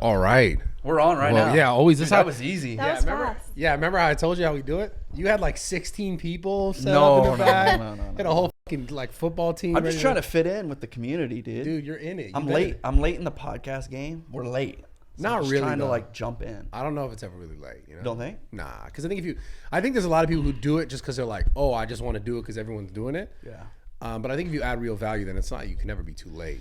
All right. We're on right now. Yeah, always. Dude, that was easy. That was remember? fast. Yeah, remember how I told you how we do it? You had like 16 people set No, up in the back. no. Had a whole fucking like football team. I'm just trying to fit in with the community, dude. Dude, you're in it. I'm late. I'm late in the podcast game. We're late. So Not I'm just really, trying to though. like jump in. I don't know if it's ever really late. You know? Don't think? Nah, because I think there's a lot of people who do it just because they're like, oh, I just want to do it because everyone's doing it. Yeah. But I think if you add real value, then it's not. You can never be too late.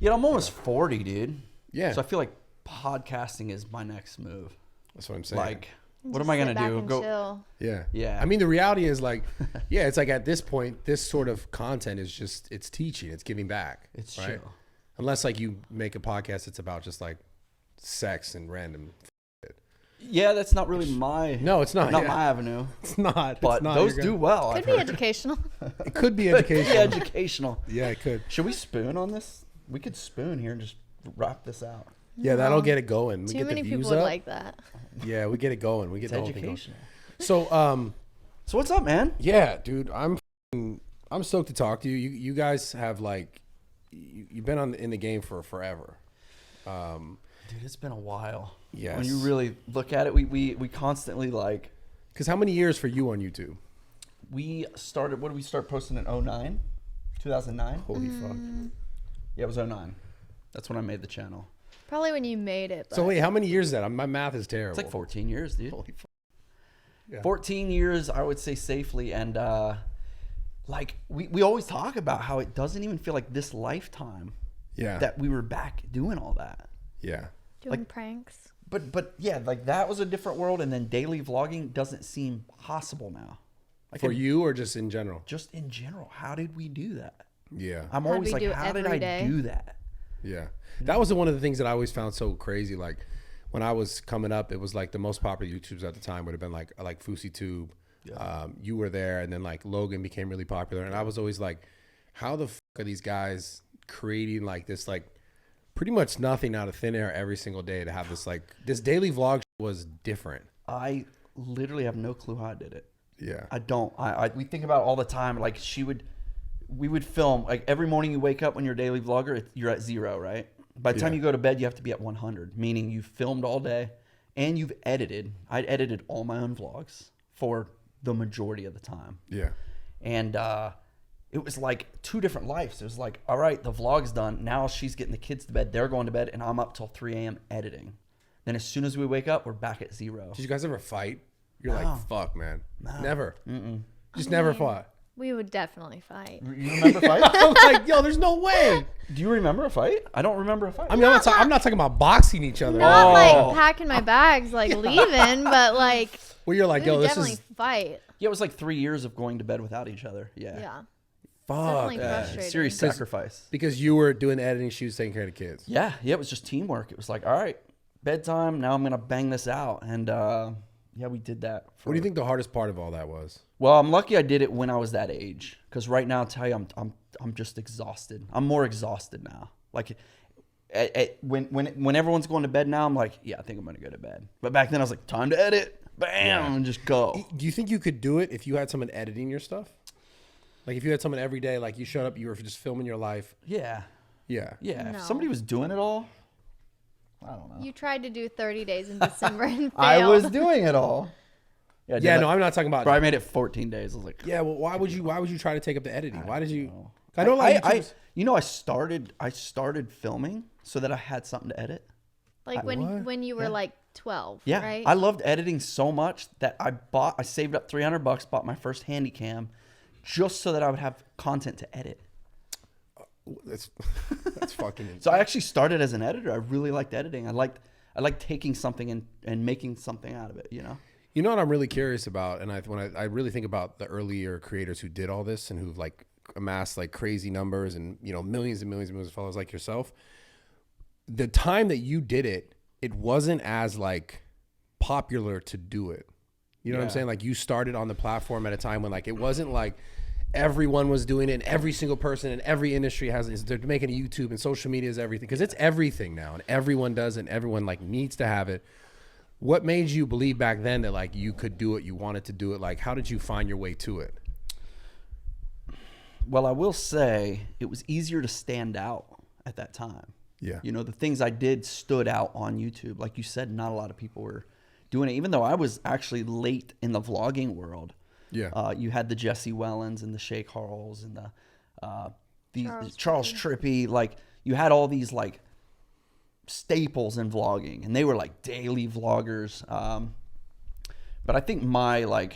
Yeah, I'm almost 40, dude. Yeah. So I feel like podcasting is my next move. That's what I'm saying. Like, what am I gonna do? Chill. Yeah. Yeah. I mean, the reality is like, yeah, it's like at this point, this sort of content is just, it's teaching, it's giving back. It's right? chill. Unless like you make a podcast that's about just like sex and random. Yeah, that's not really my. No, it's not. Not yeah. my avenue. It's not. But it's not. those do well. Could be educational. It could be Could be educational. educational. Yeah, it could. Should we spoon on this? We could spoon here and just wrap this out. Yeah, that'll get it going. We Too get many the people views would up. like that. Yeah, we get it going. We get It's the whole thing going. educational. So, So what's up, man? yeah, dude, I'm stoked to talk to you. You guys have like, you've been in the game for forever. Dude, it's been a while. Yes. When you really look at it, we constantly like. Because how many years for you on YouTube? We started. What did we start posting in 2009? 2009. Holy fuck. Yeah, it was 2009. That's when I made the channel. Probably when you made it. So but- wait, how many years is that? My math is terrible. It's like 14 years, dude. Holy fuck. Yeah. 14 years, I would say safely. And like we always talk about how it doesn't even feel like this lifetime Yeah. that we were back doing all that. Yeah. doing like- pranks. But yeah, like that was a different world. And then daily vlogging doesn't seem possible now. Like For you or just in general? just in general, how did we do that? Yeah. I'm How'd always we like, do it how did every I day? do that? Yeah. That was one of the things that I always found so crazy. Like when I was coming up, it was like the most popular YouTubers at the time would have been like FouseyTube. Yeah. You were there, and then like Logan became really popular. And I was always like, how the fuck are these guys creating like this, like pretty much nothing out of thin air every single day to have this, like this daily vlog was different. I literally have no clue how I did it. Yeah. I don't. We think about it all the time. Like we would film like every morning you wake up when you're a daily vlogger, you're at 0, right? By the time Yeah. you go to bed, you have to be at 100, meaning you've filmed all day and you've edited. I edited all my own vlogs for the majority of the time. Yeah. And it was like 2 different lives. It was like, all right, the vlog's done. Now she's getting the kids to bed. They're going to bed and I'm up till 3 a.m. editing. Then as soon as we wake up, we're back at 0. Did you guys ever fight? You're No. like, fuck, man. No. Never. Mm-mm. Just never fought. We would definitely fight. You remember a fight? I'm like, yo, there's no way. Do you remember a fight? I don't remember a fight. I mean, I'm not talking about boxing each other. Not Oh. like packing my bags, like leaving, but like Well, you're like, we yo, would this definitely is fight. Yeah, it was like 3 years of going to bed without each other. Yeah. Yeah. fuck. Definitely frustrating. Serious sacrifice. Because you were doing editing, she was taking care of the kids. Yeah, it was just teamwork. It was like, all right, bedtime. Now I'm going to bang this out. And yeah, we did that. What do you think the hardest part of all that was? Well, I'm lucky I did it when I was that age. Because right now, I'll tell you, I'm just exhausted. I'm more exhausted now. Like when everyone's going to bed now, I'm like, yeah, I think I'm going to go to bed. But back then I was like, time to edit. Bam, and just go. Do you think you could do it if you had someone editing your stuff? Like if you had someone every day, like you showed up, you were just filming your life. Yeah. Yeah. Yeah. No. If somebody was doing it all, I don't know. You tried to do 30 days in December and failed. I was doing it all. Yeah, I did Yeah, that. no, I'm not talking about. Bro, I made it 14 days. I was like, Yeah, well, why would you try to take up the editing? Why did you? know. I know, like, I started filming so that I had something to edit. Like What? when you were like 12, Yeah, right? I loved editing so much that I saved up $300, bought my first handy cam, just so that I would have content to edit. that's fucking. Insane. So I actually started as an editor. I really liked editing. I liked taking something and making something out of it. You know. You know what I'm really curious about, and when I really think about the earlier creators who did all this and who've like amassed like crazy numbers and millions and millions and millions of followers like yourself. The time that you did it, it wasn't as like popular to do it. You know what I'm Yeah. saying? Like you started on the platform at a time when like it wasn't like everyone was doing it and every single person in every industry they're making a YouTube and social media is everything because it's everything now and everyone does it and everyone like needs to have it. What made you believe back then that like you could do it, you wanted to do it? Like how did you find your way to it? Well, I will say it was easier to stand out at that time. Yeah. You know, the things I did stood out on YouTube. Like you said, not a lot of people were doing it, even though I was actually late in the vlogging world. Yeah. You had the Jesse Wellens and the Shake Harls and the Charles Charles Trippy. Like, you had all these like staples in vlogging, and they were like daily vloggers. But I think my like,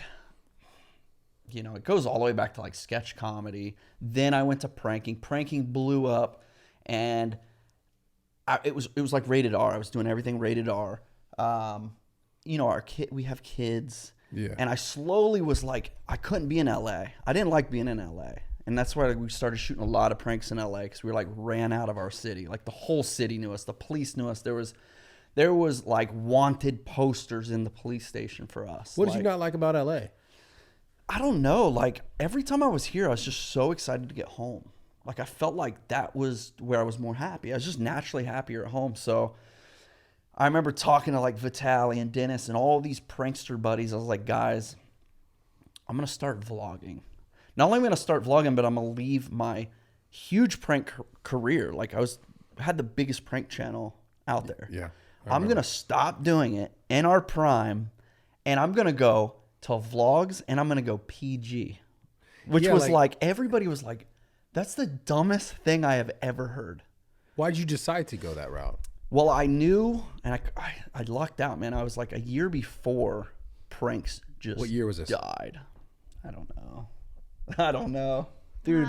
you know, it goes all the way back to like sketch comedy. Then I went to pranking. Pranking blew up, and it was like rated R. I was doing everything rated R. You know, we have kids. Yeah. And I slowly was like, I couldn't be in LA. I didn't like being in LA. And that's why we started shooting a lot of pranks in LA, because we were like ran out of our city. Like the whole city knew us. The police knew us. There was like wanted posters in the police station for us. What did you not like about LA? I don't know. Like every time I was here, I was just so excited to get home. Like I felt like that was where I was more happy. I was just naturally happier at home. So I remember talking to like Vitaly and Dennis and all these prankster buddies. I was like, guys, I'm going to start vlogging. Not only am I going to start vlogging, but I'm going to leave my huge prank career. Like I had the biggest prank channel out there. Yeah. I'm going to stop doing it in our prime, and I'm going to go to vlogs, and I'm going to go PG, which was like everybody was like, that's the dumbest thing I have ever heard. Why'd you decide to go that route? Well, I knew, and I lucked out, man. I was like a year before pranks just What year was this? died. I don't know. Dude,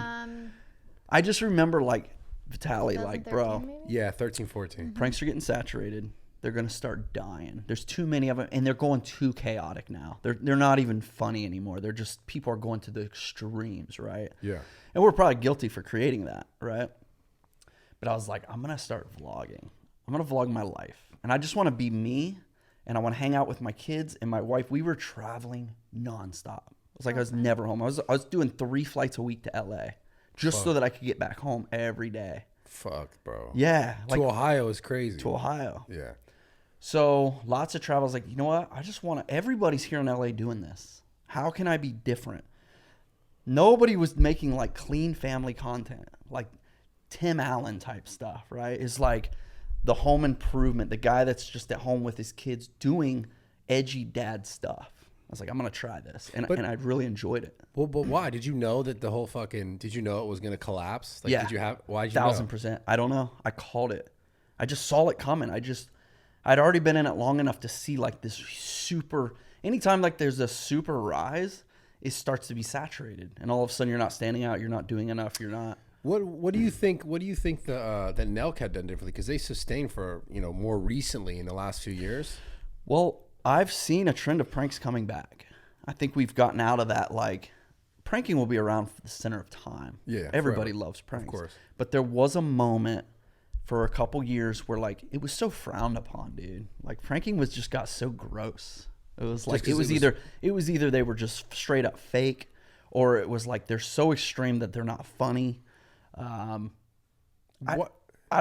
I just remember like Vitaly, like, bro, maybe? Yeah, 13, 14. pranks are getting saturated. They're going to start dying. There's too many of them, and they're going too chaotic now. They're not even funny anymore. They're just, people are going to the extremes, right? Yeah. And we're probably guilty for creating that, right? But I was like, I'm going to start vlogging. I'm going to vlog my life. And I just want to be me, and I want to hang out with my kids and my wife. We were traveling nonstop. It was like I was never home. I was doing 3 flights a week to LA just so that I could get back home every day. Fuck, bro. Yeah. To Ohio is crazy. To Ohio. Yeah. So lots of travel. I was like, you know what? I just want to, everybody's here in LA doing this. How can I be different? Nobody was making like clean family content, like Tim Allen type stuff, right? It's like the home improvement, the guy that's just at home with his kids doing edgy dad stuff. I was like, I'm going to try this. And I really enjoyed it. Well, but why? Did you know that the whole did you know it was going to collapse? Like, Yeah. Did you have, why did you know? 1000%. I don't know. I called it. I just saw it coming. I'd already been in it long enough to see like this super, anytime like there's a super rise, it starts to be saturated. And all of a sudden you're not standing out. You're not doing enough. You're not. What do you think? What do you think that Nelk had done differently? Because they sustained for more recently in the last few years. Well, I've seen a trend of pranks coming back. I think we've gotten out of that. Like, pranking will be around for the center of time. Yeah, everybody forever. loves pranks, Of course. But there was a moment for a couple years where like it was so frowned upon, dude. Like pranking just got so gross. It was like it was either they were just straight up fake, or it was like they're so extreme that they're not funny. I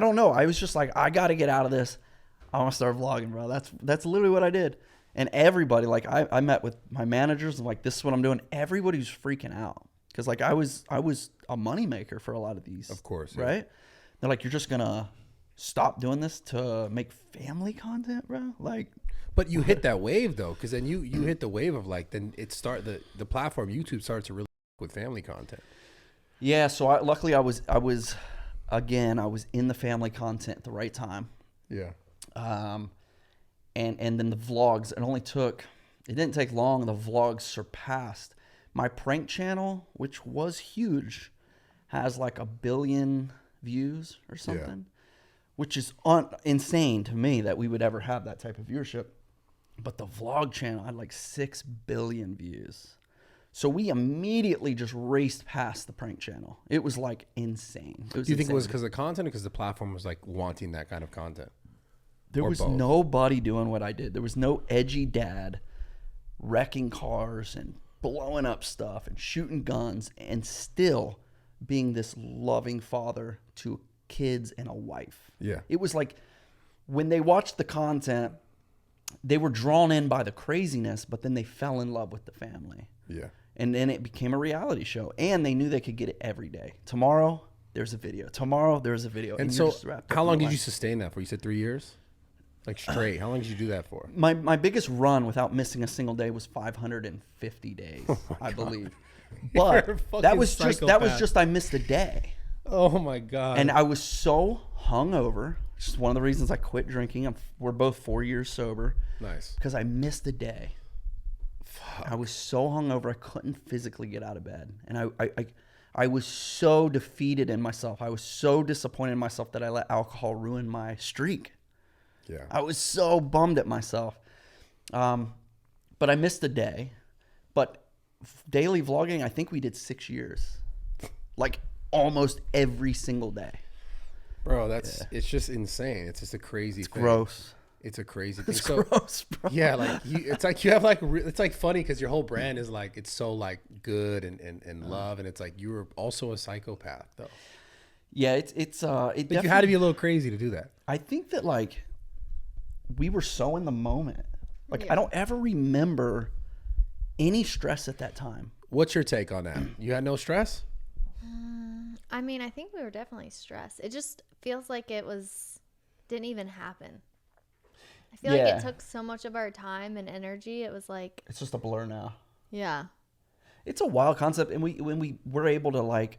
don't know. I was just like, I got to get out of this. I want to start vlogging, bro. That's literally what I did. And everybody, like I met with my managers and like, this is what I'm doing. Everybody was freaking out because like I was a moneymaker for a lot of these. Of course, yeah. Right? They're like, you're just gonna stop doing this to make family content, bro? Like, but you hit that wave though, because then you hit the wave of like, then it the platform YouTube starts to really with family content. yeah. So luckily I was in the family content at the right time. Yeah. And then the vlogs, it didn't take long. The vlogs surpassed my prank channel, which was huge, has like 1 billion views or something, which is insane to me that we would ever have that type of viewership. But the vlog channel had like 6 billion views. So we immediately just raced past the prank channel. It was like insane. Do you think it was because of the content or because the platform was like wanting that kind of content? There Or was both? nobody doing what I did. There was no edgy dad wrecking cars and blowing up stuff and shooting guns and still being this loving father to kids and a wife. Yeah. It was like when they watched the content, they were drawn in by the craziness, but then they fell in love with the family. Yeah. And then it became a reality show. And they knew they could get it every day. Tomorrow, there's a video. Tomorrow, there's a video. And you're so, just wrapped up how in long the did you life. sustain that for? You said 3 years, like straight. How long did you do that for? My biggest run without missing a single day was 550 days, I believe. You're a But fucking that was psychopath. just I missed a day. Oh my god! And I was so hungover. Which is one of the reasons I quit drinking. We're both 4 years sober. Nice. Because I missed a day. I was so hungover I couldn't physically get out of bed, and I was so defeated in myself. I was so disappointed in myself that I let alcohol ruin my streak. Yeah. I was so bummed at myself. But I missed a day. But daily vlogging, I think we did 6 years, like almost every single day. Bro, it's just insane. It's just a crazy thing. Gross. It's a crazy thing. It's So, gross, bro. yeah, like it's like you have like it's like funny because your whole brand is like it's so like good and love, and it's like you were also a psychopath though. Yeah, it Like you had to be a little crazy to do that. I think that like we were so in the moment. Like Yeah. I don't ever remember any stress at that time. What's your take on that? You had no stress? I mean, I think we were definitely stressed. It just feels like didn't even happen. I feel like Yeah. it took so much of our time and energy. It was like, It's just a blur now. yeah. It's a wild concept, and when we were able to like,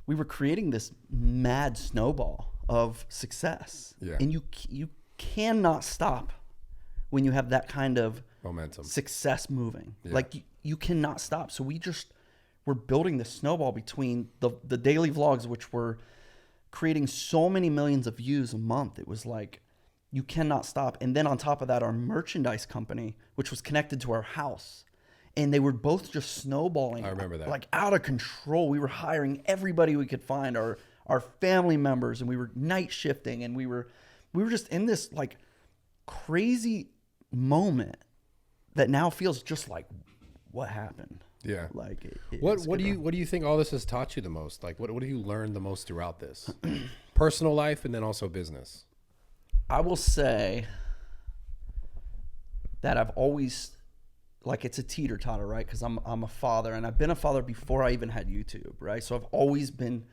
we were creating this mad snowball of success. Yeah. And you cannot stop when you have that kind of Momentum. success moving. Yeah. Like you cannot stop. So we're building this snowball between the daily vlogs, which were creating so many millions of views a month. It was like you cannot stop. And then on top of that, our merchandise company, which was connected to our house, and they were both just snowballing. I remember that. Like out of control. We were hiring everybody we could find, our family members, and we were night shifting, and we were just in this like crazy moment that now feels just like what happened. Yeah. Like What do you think all this has taught you the most? Like what have you learned the most throughout this? Personal life and then also business. I will say that I've always, like, it's a teeter-totter, right? Because I'm a father, and I've been a father before I even had YouTube, right? So I've always been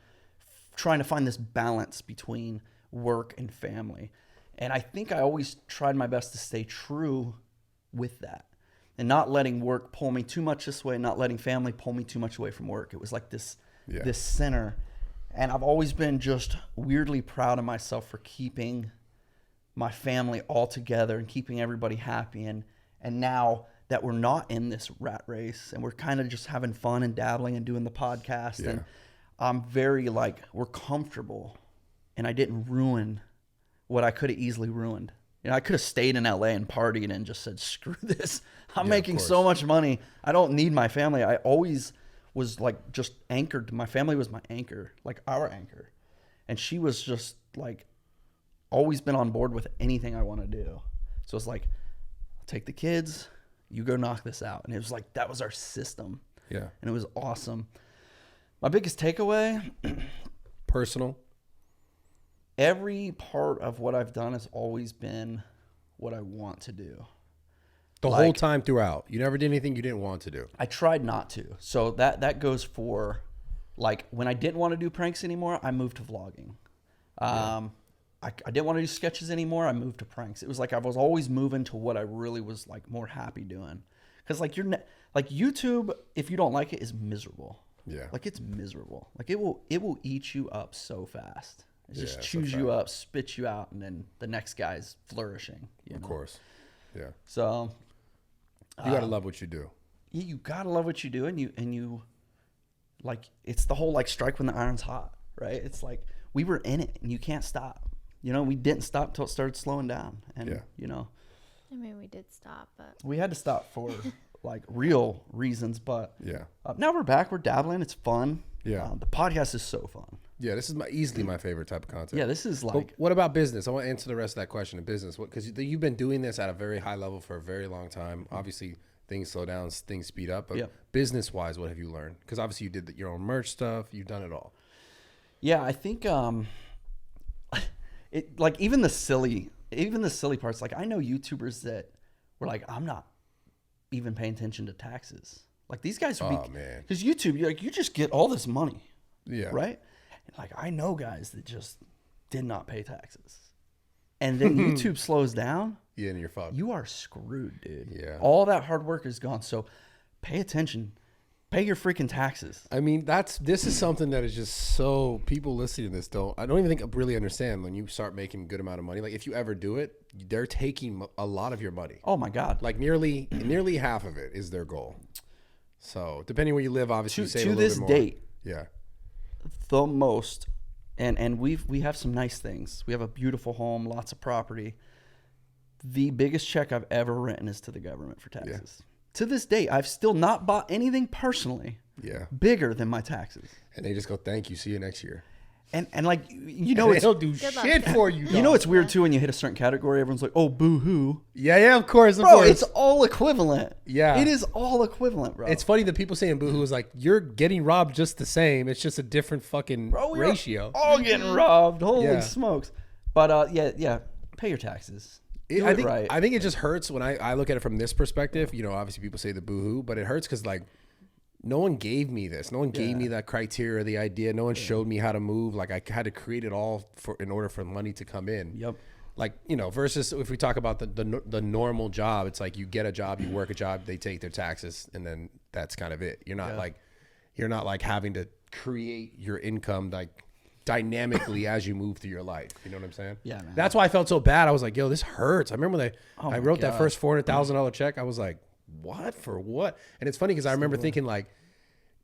trying to find this balance between work and family. And I think I always tried my best to stay true with that and not letting work pull me too much this way, not letting family pull me too much away from work. It was like this center. And I've always been just weirdly proud of myself for keeping my family all together and keeping everybody happy. And now that we're not in this rat race and we're kind of just having fun and dabbling and doing the podcast, and I'm very like, we're comfortable, and I didn't ruin what I could have easily ruined. You know, I could have stayed in LA and partied and just said, screw this. I'm making so much money. I don't need my family. I always was like just anchored. My family was my anchor, like our anchor. And she was just like always been on board with anything I want to do. So it's like, I'll take the kids, you go knock this out. And it was like, that was our system. Yeah. And it was awesome. My biggest takeaway, Personal. every part of what I've done has always been what I want to do. The whole time throughout. You never did anything you didn't want to do. I tried not to. So that goes for, like, when I didn't want to do pranks anymore, I moved to vlogging. I didn't want to do sketches anymore. I moved to pranks. It was like I was always moving to what I really was like more happy doing. Because like like YouTube, if you don't like it, is miserable. Yeah. Like it's miserable. Like it will eat you up so fast. It just Yeah, chews that's a you fact. up, spits you out, and then the next guy's flourishing. Of course. Yeah. So You gotta love what you do. you gotta love what you do, and you like, it's the whole like strike when the iron's hot, right? It's like we were in it and you can't stop. You know, we didn't stop till it started slowing down. And you know, I mean, we did stop, but we had to stop for like real reasons, but Yeah. now we're back, we're dabbling, it's fun. Yeah. The podcast is so fun. Yeah, this is easily my favorite type of content. Yeah, this is But like, what about business? I want to answer the rest of that question in business. Because you've been doing this at a very high level for a very long time. Obviously, things slow down, things speed up. But business-wise, what have you learned? Because obviously you did your own merch stuff. You've done it all. yeah, I think it, like, even the silly parts. Like, I know YouTubers that were like, I'm not even paying attention to taxes. Like, these guys would Oh, be, man. because YouTube, you just get all this money, Yeah. right? Like, I know guys that just did not pay taxes. And then YouTube slows down. Yeah, and you're fucked. You are screwed, dude. Yeah. All that hard work is gone. So pay attention. Pay your freaking taxes. I mean, this is something that is just so, people listening to this I don't even think really understand when you start making a good amount of money. Like, if you ever do it, they're taking a lot of your money. Oh my God. Like nearly half of it is their goal. So depending where you live, obviously you save a To little this bit more. date, Yeah. the most, and we have some nice things. We have a beautiful home, lots of property. The biggest check I've ever written is to the government for taxes. To this day, I've still not bought anything personally bigger than my taxes. And they just go, thank you, see you next year. And like, you know, They'll do Good luck. shit for you. you know it's weird too when you hit a certain category, everyone's like, oh, boo-hoo. Yeah, of course. Bro, it's all equivalent. Yeah. It is all equivalent, bro. It's funny that people saying boohoo is like, you're getting robbed just the same. It's just a different fucking we're ratio. all getting robbed. Holy Yeah. smokes. But yeah, pay your taxes. Do I it think, right. I think it just hurts when I look at it from this perspective. You know, obviously people say the boohoo, but it hurts because like no one gave me this. No one gave me that criteria, the idea. No one showed me how to move. Like I had to create it all in order for money to come in. Yep. Like, you know, versus if we talk about the normal job, it's like you get a job, you work a job, they take their taxes, and then that's kind of it. You're not like having to create your income like dynamically as you move through your life. You know what I'm saying? Yeah, man. That's why I felt so bad. I was like, yo, this hurts. I remember when I wrote that God. first $400,000 check. I was like, what for what? And it's funny because I remember thinking like,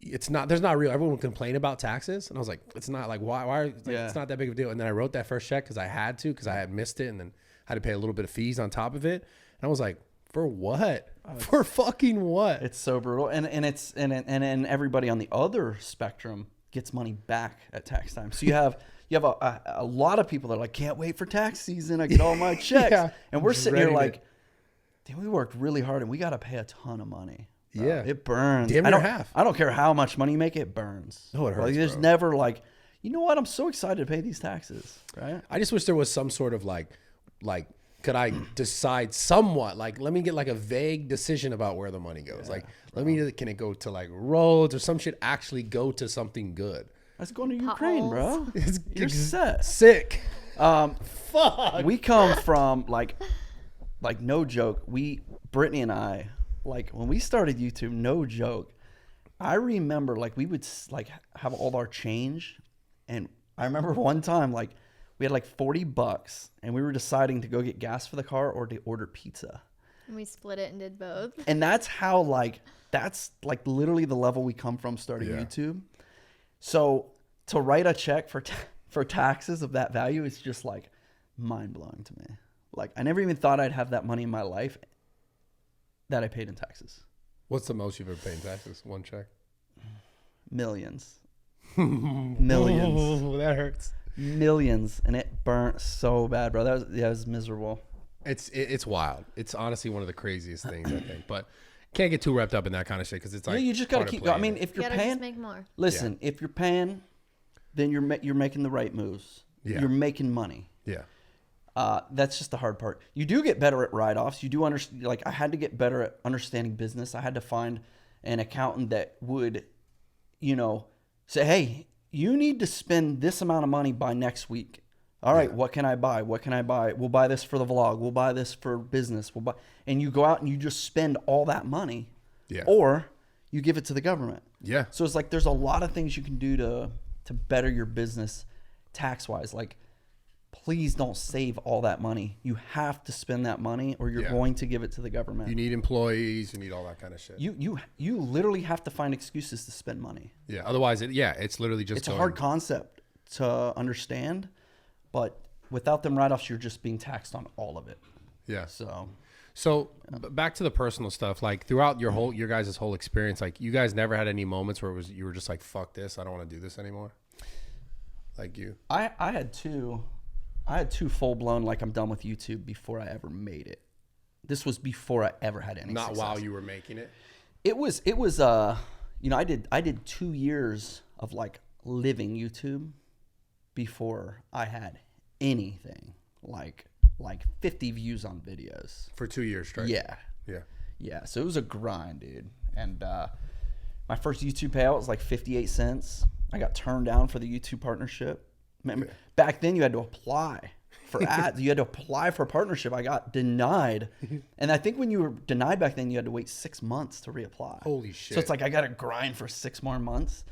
there's not real. Everyone would complain about taxes, and I was like, it's not like why it's not that big of a deal. And then I wrote that first check because I had missed it, and then had to pay a little bit of fees on top of it. And I was like, for what? For fucking what? It's so brutal. And everybody on the other spectrum gets money back at tax time. So you have a lot of people that are like, can't wait for tax season. I get all my checks. Yeah. And we're sitting here Ready to- like, damn, we worked really hard and we got to pay a ton of money. Bro. Yeah. It burns. Damn near half. I don't care how much money you make, it burns. No, it hurts, Like, there's bro. never like, you know what? I'm so excited to pay these taxes. Right? I just wish there was some sort of like, could I decide somewhat? Like, let me get like a vague decision about where the money goes. Like, can it go to like roads or some shit actually go to something good? That's going to Ukraine, bro. You're set. Sick. Fuck. We come from like no joke. Brittany and I, like when we started YouTube, no joke. I remember like we would like have all our change, and I remember one time like we had like $40, and we were deciding to go get gas for the car or to order pizza. And we split it and did both. And that's literally the level we come from starting YouTube. So to write a check for taxes of that value is just like mind blowing to me. Like I never even thought I'd have that money in my life that I paid in taxes. What's the most you've ever paid in taxes? One check? Millions. Millions. Oh, that hurts. Millions. And it burnt so bad, bro. That was miserable. It's wild. It's honestly one of the craziest things, I think. But can't get too wrapped up in that kind of shit because it's like You just got to keep going. I mean, if You you're gotta paying, just make more. listen, if you're paying, then you're making the right moves. Yeah. You're making money. Yeah. That's just the hard part. You do get better at write-offs. You do understand. Like I had to get better at understanding business. I had to find an accountant that would, say, hey, you need to spend this amount of money by next week. All right, what can I buy? What can I buy? We'll buy this for the vlog. We'll buy this for business. And you go out and you just spend all that money. Yeah. Or you give it to the government. Yeah. So it's like there's a lot of things you can do to better your business tax-wise. Like, please don't save all that money. You have to spend that money or you're going to give it to the government. You need employees. You need all that kind of shit. You literally have to find excuses to spend money. Yeah. Otherwise, it's literally just It's a hard concept to understand, but without them write-offs, you're just being taxed on all of it. Yeah. So back to the personal stuff. Like throughout your guys' whole experience, like you guys never had any moments where you were just like, fuck this, I don't want to do this anymore. Like you. I had two full-blown like I'm done with YouTube before I ever made it. This was before I ever had any Not success. while you were making it. It was I did 2 years of like living YouTube before I had anything like 50 views on videos For 2 years straight. Yeah. So it was a grind, dude. And my first YouTube payout was like 58 cents. I got turned down for the YouTube partnership. Remember, back then you had to apply for ads. You had to apply for a partnership. I got denied. And I think when you were denied back then, you had to wait 6 months to reapply. Holy shit. So it's like I got to grind for 6 more months.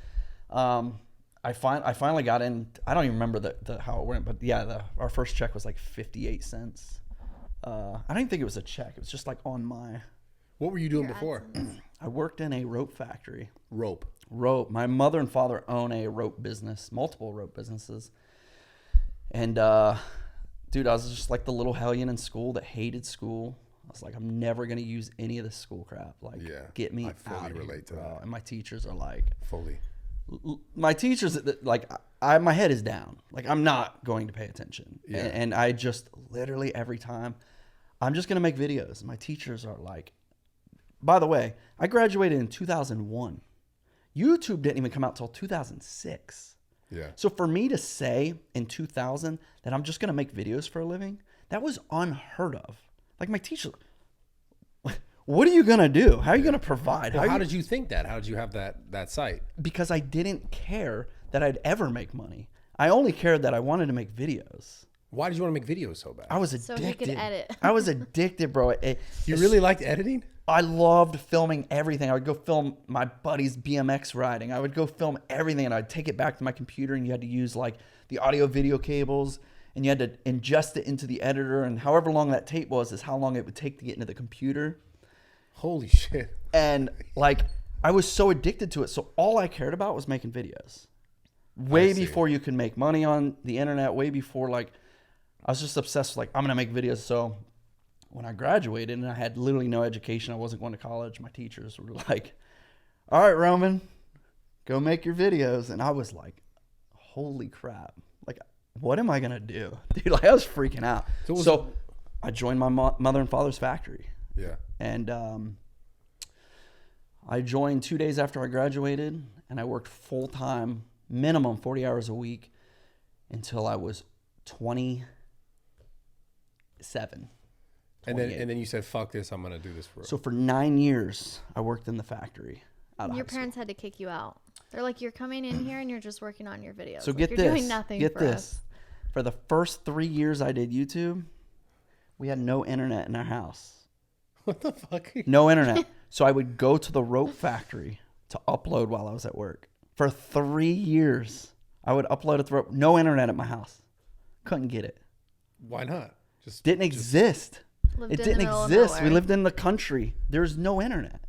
I finally got in. I don't even remember the how it went, but yeah, our first check was like 58 cents. I don't even think it was a check. It was just like on my. What were you doing Your before? AdSense. I worked in a rope factory. Rope. My mother and father own a rope business, multiple rope businesses. And dude, I was just like the little hellion in school that hated school. I was like, I'm never gonna use any of this school crap. Like, get me I fully out relate to bro. that. And my teachers are like, Fully. my teachers, like, my head is down. Like, I'm not going to pay attention. Yeah. And I just literally every time, I'm just gonna make videos. My teachers are like, by the way, I graduated in 2001. YouTube didn't even come out till 2006. Yeah. So for me to say in 2000 that I'm just going to make videos for a living, that was unheard of. Like my teacher, what are you going to do? How are you going to provide? Well, how did you think that? How did you have that sight? Because I didn't care that I'd ever make money. I only cared that I wanted to make videos. Why did you want to make videos so bad? I was So addicted. he could edit. I was addicted, bro. You really liked editing? I loved filming everything. I would go film my buddy's BMX riding. I would go film everything, and I'd take it back to my computer, and you had to use like the audio video cables, and you had to ingest it into the editor, and however long that tape was is how long it would take to get into the computer. Holy shit. And like, I was so addicted to it. So all I cared about was making videos. Way before you could make money on the internet, way before, like, I was just obsessed with like, I'm going to make videos. So when I graduated and I had literally no education, I wasn't going to college, my teachers were like, all right, Roman, go make your videos. And I was like, holy crap. Like, what am I going to do? Dude, like, I was freaking out. So I joined my mother and father's factory. Yeah. And I joined 2 days after I graduated, and I worked full time, minimum 40 hours a week, until I was 27. And then you said, fuck this, I'm going to do this for So for 9 years, I worked in the factory. Your parents had to kick you out. They're like, you're coming in here and you're just working on your videos. So like, get you're this. doing nothing Get for this. us. For the first 3 years I did YouTube, we had no internet in our house. What the fuck? No internet. So I would go to the rope factory to upload while I was at work. For 3 years, I would upload at the rope. No internet at my house. Couldn't get it. Why not? Just Didn't exist. Lived It in didn't the middle of exist. We nowhere. lived in the country. There's no internet.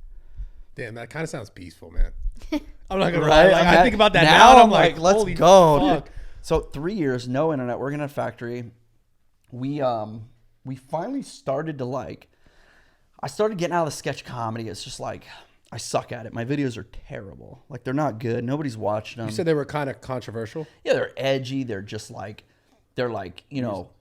Damn, that kind of sounds peaceful, man. I'm not gonna Right? lie. Like, I think about that now. now. I'm like, let's holy go. fuck. Dude. So 3 years, no internet. Working in a factory. We finally started to like. I started getting out of the sketch comedy. It's just like, I suck at it. My videos are terrible. Like, they're not good. Nobody's watching them. You said they were kind of controversial. Yeah, they're edgy. They're like, you know,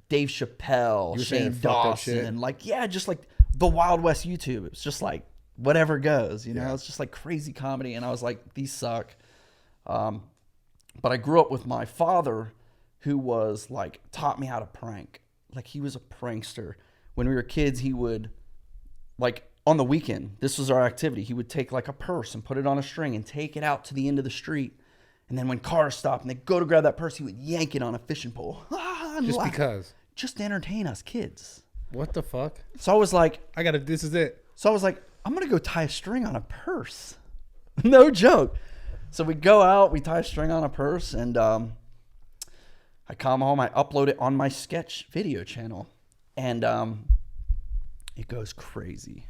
Dave Chappelle, were saying Shane fucked up shit. Dawson. Like, yeah, just like the Wild West YouTube. It's just like whatever goes, you know? Yeah. It's just like crazy comedy. And I was like, these suck. But I grew up with my father, who was like, taught me how to prank. Like, he was a prankster. When we were kids, he would, like, on the weekend, this was our activity. He would take like a purse and put it on a string and take it out to the end of the street. And then when cars stopped and they go to grab that purse, he would yank it on a fishing pole. And Just laugh. because. Just to entertain us kids. What the fuck? So I was like, This is it. I'm going to go tie a string on a purse. No joke. So we go out, we tie a string on a purse, and I come home, I upload it on my sketch video channel. And it goes crazy.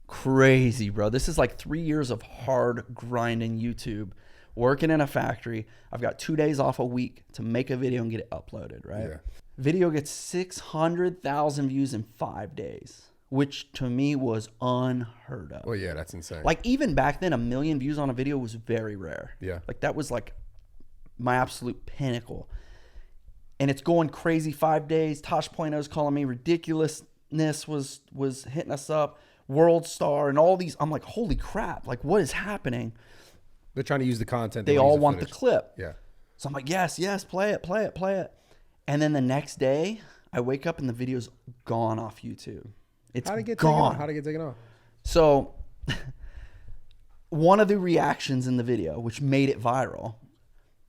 Crazy, bro. This is like 3 years of hard grinding YouTube, working in a factory. I've got 2 days off a week to make a video and get it uploaded, right? Yeah. Video gets 600,000 views in 5 days, which to me was unheard of. Well, yeah, that's insane. Like, even back then, 1 million views on a video was very rare. Yeah. Like, that was like my absolute pinnacle. And it's going crazy 5 days. Tosh Plano's calling me. Ridiculousness was hitting us up. World Star and all these. I'm like, holy crap. Like, what is happening? They're trying to use the content. They all want the clip. Yeah. So I'm like, yes, play it. And then the next day, I wake up and the video's gone off YouTube. It's How'd it get gone. taken off? How'd it get taken off? So one of the reactions in the video, which made it viral,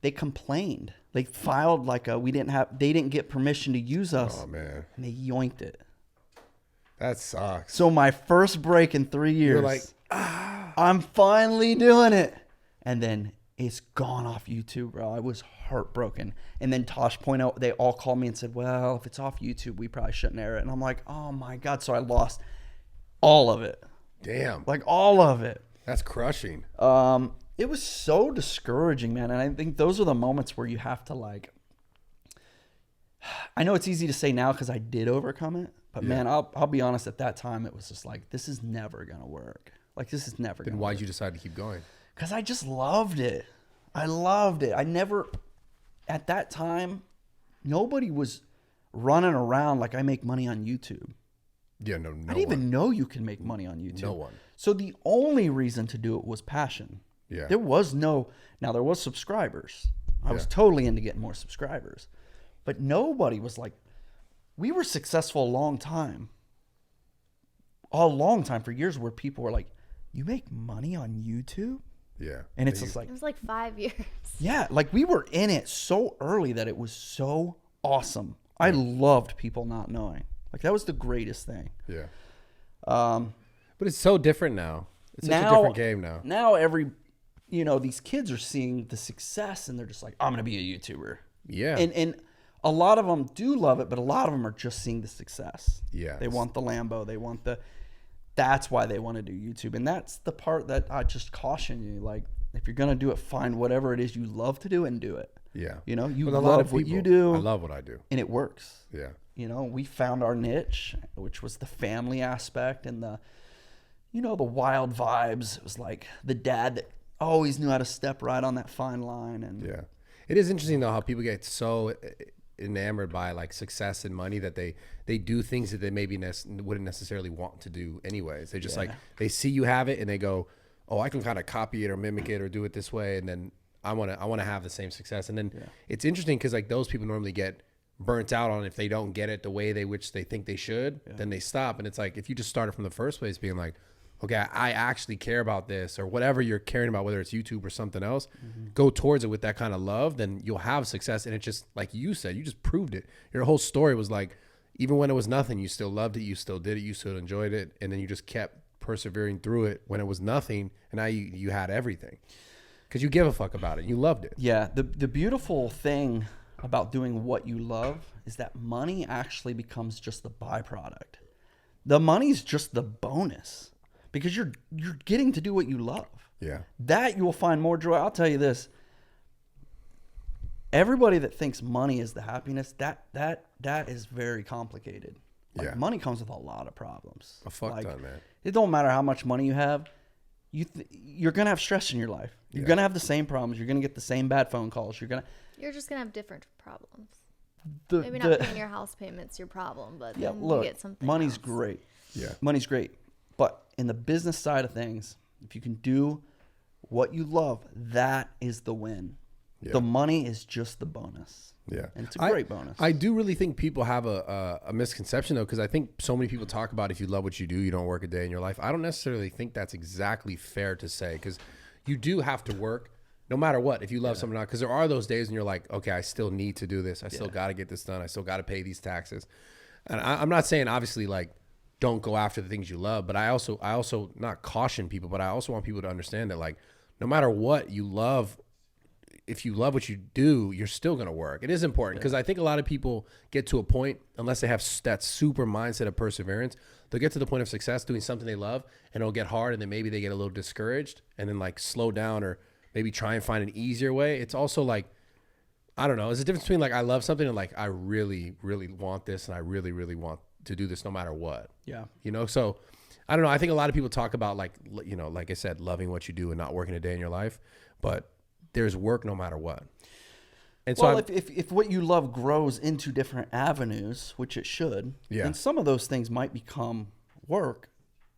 they complained. They filed like they didn't get permission to use us. Oh man, and they yoinked it. that sucks. So my first break in 3 years, You're like, I'm finally doing it. And then it's gone off YouTube, bro. I was heartbroken. And then Tosh pointed out, they all called me and said, well, if it's off YouTube, we probably shouldn't air it. And I'm like, oh my God. So I lost all of it. damn, Like all of it. that's crushing. It was so discouraging, man. And I think those are the moments where you have to like, I know it's easy to say now because I did overcome it. But man, I'll be honest, at that time, it was just like, this is never going to work. Like, this is never going to Then work. why'd you decide to keep going? Because I just loved it. I loved it. I never, at that time, nobody was running around like I make money on YouTube. Yeah, no, I didn't even know you can make money on YouTube. No one. So the only reason to do it was passion. Yeah. There was no, now there was subscribers. I was totally into getting more subscribers. But nobody was like, we were successful a long time for years where people were like, you make money on YouTube? Yeah. And it's just like, It was like 5 years. yeah, like we were in it so early that it was so awesome. I loved people not knowing. Like that was the greatest thing. Yeah. Um, But it's so different now. It's such a different game now. Now these kids are seeing the success and they're just like, I'm going to be a YouTuber. Yeah. And a lot of them do love it, but a lot of them are just seeing the success. Yeah. They want the Lambo. They want that's why they want to do YouTube. And that's the part that I just caution you. Like, if you're going to do it, find whatever it is you love to do and do it. Yeah. You know, you With a lot of love what you people, do. I love what I do. And it works. Yeah. You know, we found our niche, which was the family aspect and the wild vibes. It was like the dad that always knew how to step right on that fine line. And Yeah. It is interesting though how people get so enamored by like success and money that they do things that they maybe wouldn't necessarily want to do anyways. They just like, they see you have it and they go, oh, I can kind of copy it or mimic it or do it this way. And then I want to have the same success. And then it's interesting because like those people normally get burnt out on if they don't get it the way which they think they should, then they stop. And it's like, if you just started from the first place being like, okay, I actually care about this or whatever you're caring about, whether it's YouTube or something else, go towards it with that kind of love, then you'll have success. And it's just like you said, you just proved it. Your whole story was like, even when it was nothing, you still loved it. You still did it. You still enjoyed it. And then you just kept persevering through it when it was nothing. And now you had everything because you give a fuck about it. You loved it. yeah, the beautiful thing about doing what you love is that money actually becomes just the byproduct. The money's just the bonus because you're getting to do what you love. Yeah. That you will find more joy. I'll tell you this. Everybody that thinks money is the happiness, that is very complicated. Like money comes with a lot of problems. A fuck ton, man. It don't matter how much money you have. You're going to have stress in your life. You're going to have the same problems. You're going to get the same bad phone calls. You're just gonna have different problems. the, Maybe not paying your house payments your problem, but yeah, then look, you get something money's else. great. Yeah. Money's great. But in the business side of things, if you can do what you love, that is the win. Yeah. The money is just the bonus. Yeah. And it's a great bonus. I do really think people have a misconception though, because I think so many people talk about if you love what you do, you don't work a day in your life. I don't necessarily think that's exactly fair to say because you do have to work no matter what if you love something or not. Because there are those days when you're like, okay, I still need to do this. I still got to get this done. I still got to pay these taxes. And I'm not saying obviously like don't go after the things you love, but I also not caution people, but I also want people to understand that like no matter what you love, if you love what you do, you're still going to work. It is important because I think a lot of people get to a point, unless they have that super mindset of perseverance, they'll get to the point of success doing something they love and it'll get hard and then maybe they get a little discouraged and then like slow down or maybe try and find an easier way. It's also like, I don't know. There's a difference between like I love something and like I really, really want this and I really, really want to do this no matter what. Yeah. You know, so I don't know. I think a lot of people talk about like, you know, like I said, loving what you do and not working a day in your life, but there's work no matter what. And so well, if what you love grows into different avenues, which it should, then some of those things might become work.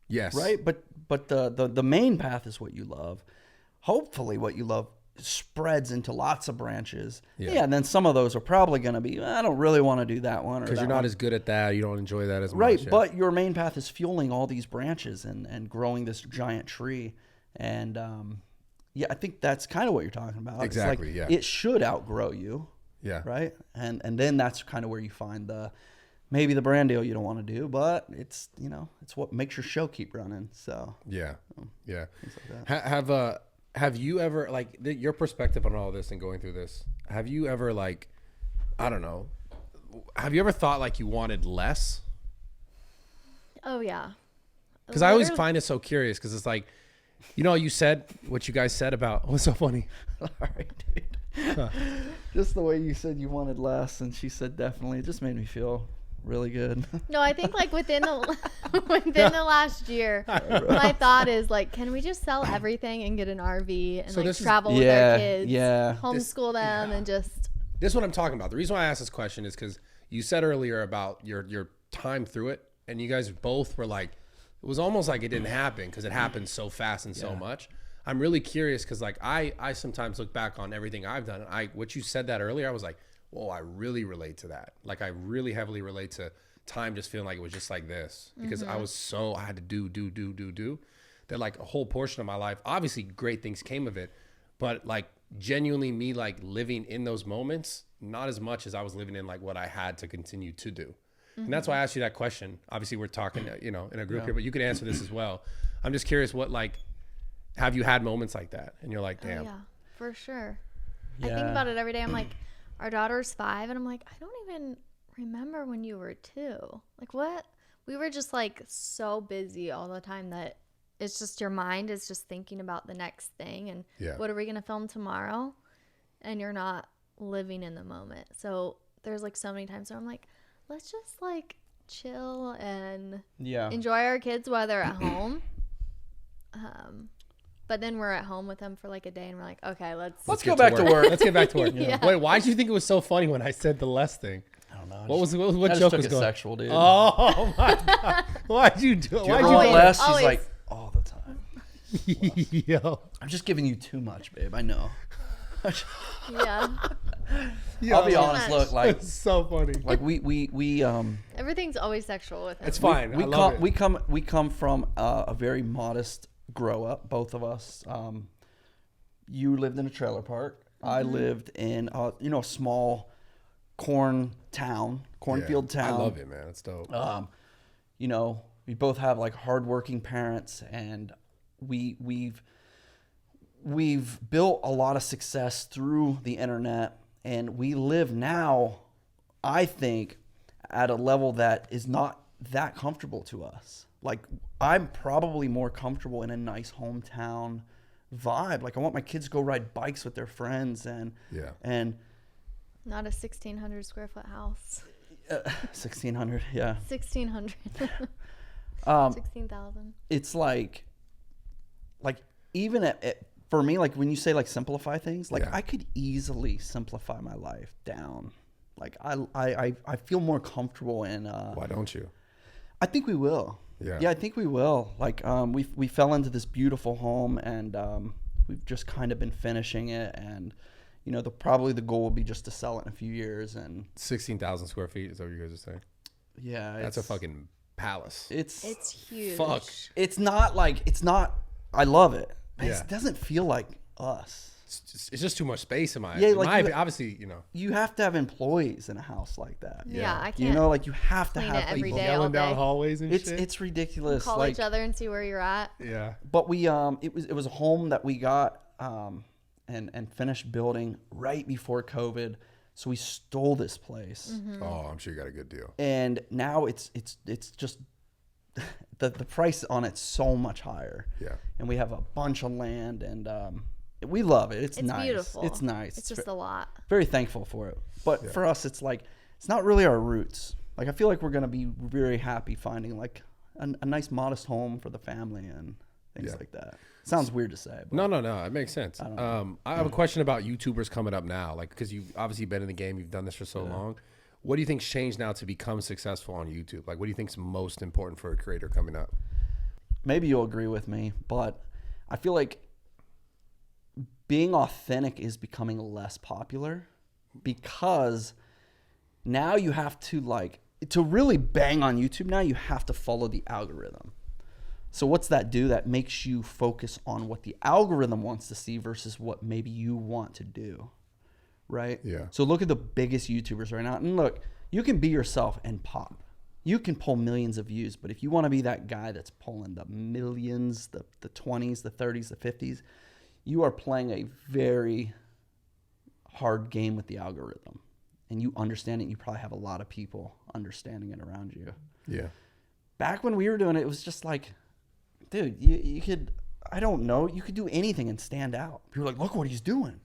Yes. Right? But the main path is what you love. Hopefully what you love spreads into lots of branches. Yeah, and then some of those are probably going to be, I don't really want to do that one. Because you're not as good at that. You don't enjoy that as much. Right, but your main path is fueling all these branches and growing this giant tree. And, I think that's kind of what you're talking about. Exactly, It's like, yeah. it should outgrow you. Yeah. Right. And then that's kind of where you find maybe the brand deal you don't want to do, but it's, it's what makes your show keep running. So Yeah. Yeah. things like that. Have you ever, like, your perspective on all this and going through this, have you ever, like, I don't know, have you ever thought like you wanted less? Oh yeah. Because I always Literally- find it so curious, because it's like, you said what you guys said about, what's so funny? All right, dude. Just the way you said you wanted less, and she said definitely, it just made me feel really good. No, I think like within the last year, my thought is like, can we just sell everything and get an RV and So like this is- travel with Yeah, our kids, yeah. homeschool them, and just This is what I'm talking about. The reason why I asked this question is because you said earlier about your time through it, and you guys both were like, it was almost like it didn't happen because it happened so fast and so much. I'm really curious because like I sometimes look back on everything I've done, and what you said that earlier, I was like, whoa, I really relate to that. Like I really heavily relate to time just feeling like it was just like this because I had to do that. Like a whole portion of my life, obviously great things came of it, but like genuinely me like living in those moments, not as much as I was living in like what I had to continue to do. And that's why I asked you that question. Obviously we're talking, in a group here, but you could answer this as well. I'm just curious have you had moments like that? And you're like, damn. oh, yeah, for sure. I think Yeah. about it every day. I'm like, our daughter's 5, and I'm like, I don't even remember when you were 2. Like what? We were just like so busy all the time that it's just your mind is just thinking about the next thing and what are we gonna film tomorrow, and you're not living in the moment. So there's like so many times where I'm like, let's just like chill and enjoy our kids while they're at home. But then we're at home with them for like a day, and we're like, okay, Let's go back to work. Let's get back to work. Yeah. Wait, why did you think it was so funny when I said the less thing? I don't know. What I just joke took was it going? sexual, dude. Oh my god! Why'd you do it? Do you Why'd ever you want Always, less? She's always. like, all the time. Yo. I'm just giving you too much, babe. I know. Yeah. I'll be Too honest. much. Look, like It's so funny. we Everything's always sexual with him. It's fine. I we love come it. we come from a very modest grow up, both of us. You lived in a trailer park. I lived in a small cornfield town. I love it, man. It's dope. We both have like hardworking parents, and we've built a lot of success through the internet, and we live now, I think, at a level that is not that comfortable to us. Like I'm probably more comfortable in a nice hometown vibe. Like I want my kids to go ride bikes with their friends and Not a 1,600 square foot house. 1,600, yeah. 1,600. 16,000. It's like even for me, like when you say like simplify things, like I could easily simplify my life down. Like I feel more comfortable in. Why don't you? I think we will. Yeah, I think we will. Like we fell into this beautiful home, and we've just kind of been finishing it, and probably the goal will be just to sell it in a few years. And 16,000 square feet is that what you guys are saying? yeah, That's a fucking palace. It's huge. Fuck. It's not. I love it. But Yeah. It doesn't feel like us. It's just too much space in my. Yeah, in like my you- obviously, You have to have employees in a house like that. Yeah, I can't Like you have to clean have it every people. day, all yelling down day. hallways and shit. It's ridiculous. Call like, each other and see where you're at. Yeah. but we it was a home that we got and finished building right before COVID. So we stole this place, Oh, I'm sure you got a good deal. and now it's just the price on it's so much higher. Yeah. And we have a bunch of land, and we love it. It's nice. Beautiful. It's nice. It's just a lot. Very thankful for it. But for us, it's like it's not really our roots. Like I feel like we're gonna be very happy finding like a nice modest home for the family and things like that. Sounds weird to say. But No. It makes sense. I have a question about YouTubers coming up now, like because you've obviously been in the game, you've done this for so long. What do you think's changed now to become successful on YouTube? Like, what do you think's most important for a creator coming up? maybe you'll agree with me, but I feel like being authentic is becoming less popular because now you have to to really bang on YouTube now, you have to follow the algorithm. So what's that do? That makes you focus on what the algorithm wants to see versus what maybe you want to do, right? Yeah. So look at the biggest YouTubers right now. And look, you can be yourself and pop. You can pull millions of views, but if you want to be that guy that's pulling the millions, the 20s, the 30s, the 50s, you are playing a very hard game with the algorithm. And you understand it. You probably have a lot of people understanding it around you. Yeah. Back when we were doing it, it was just like, dude, you could, I don't know, you could do anything and stand out. People are like, look what he's doing.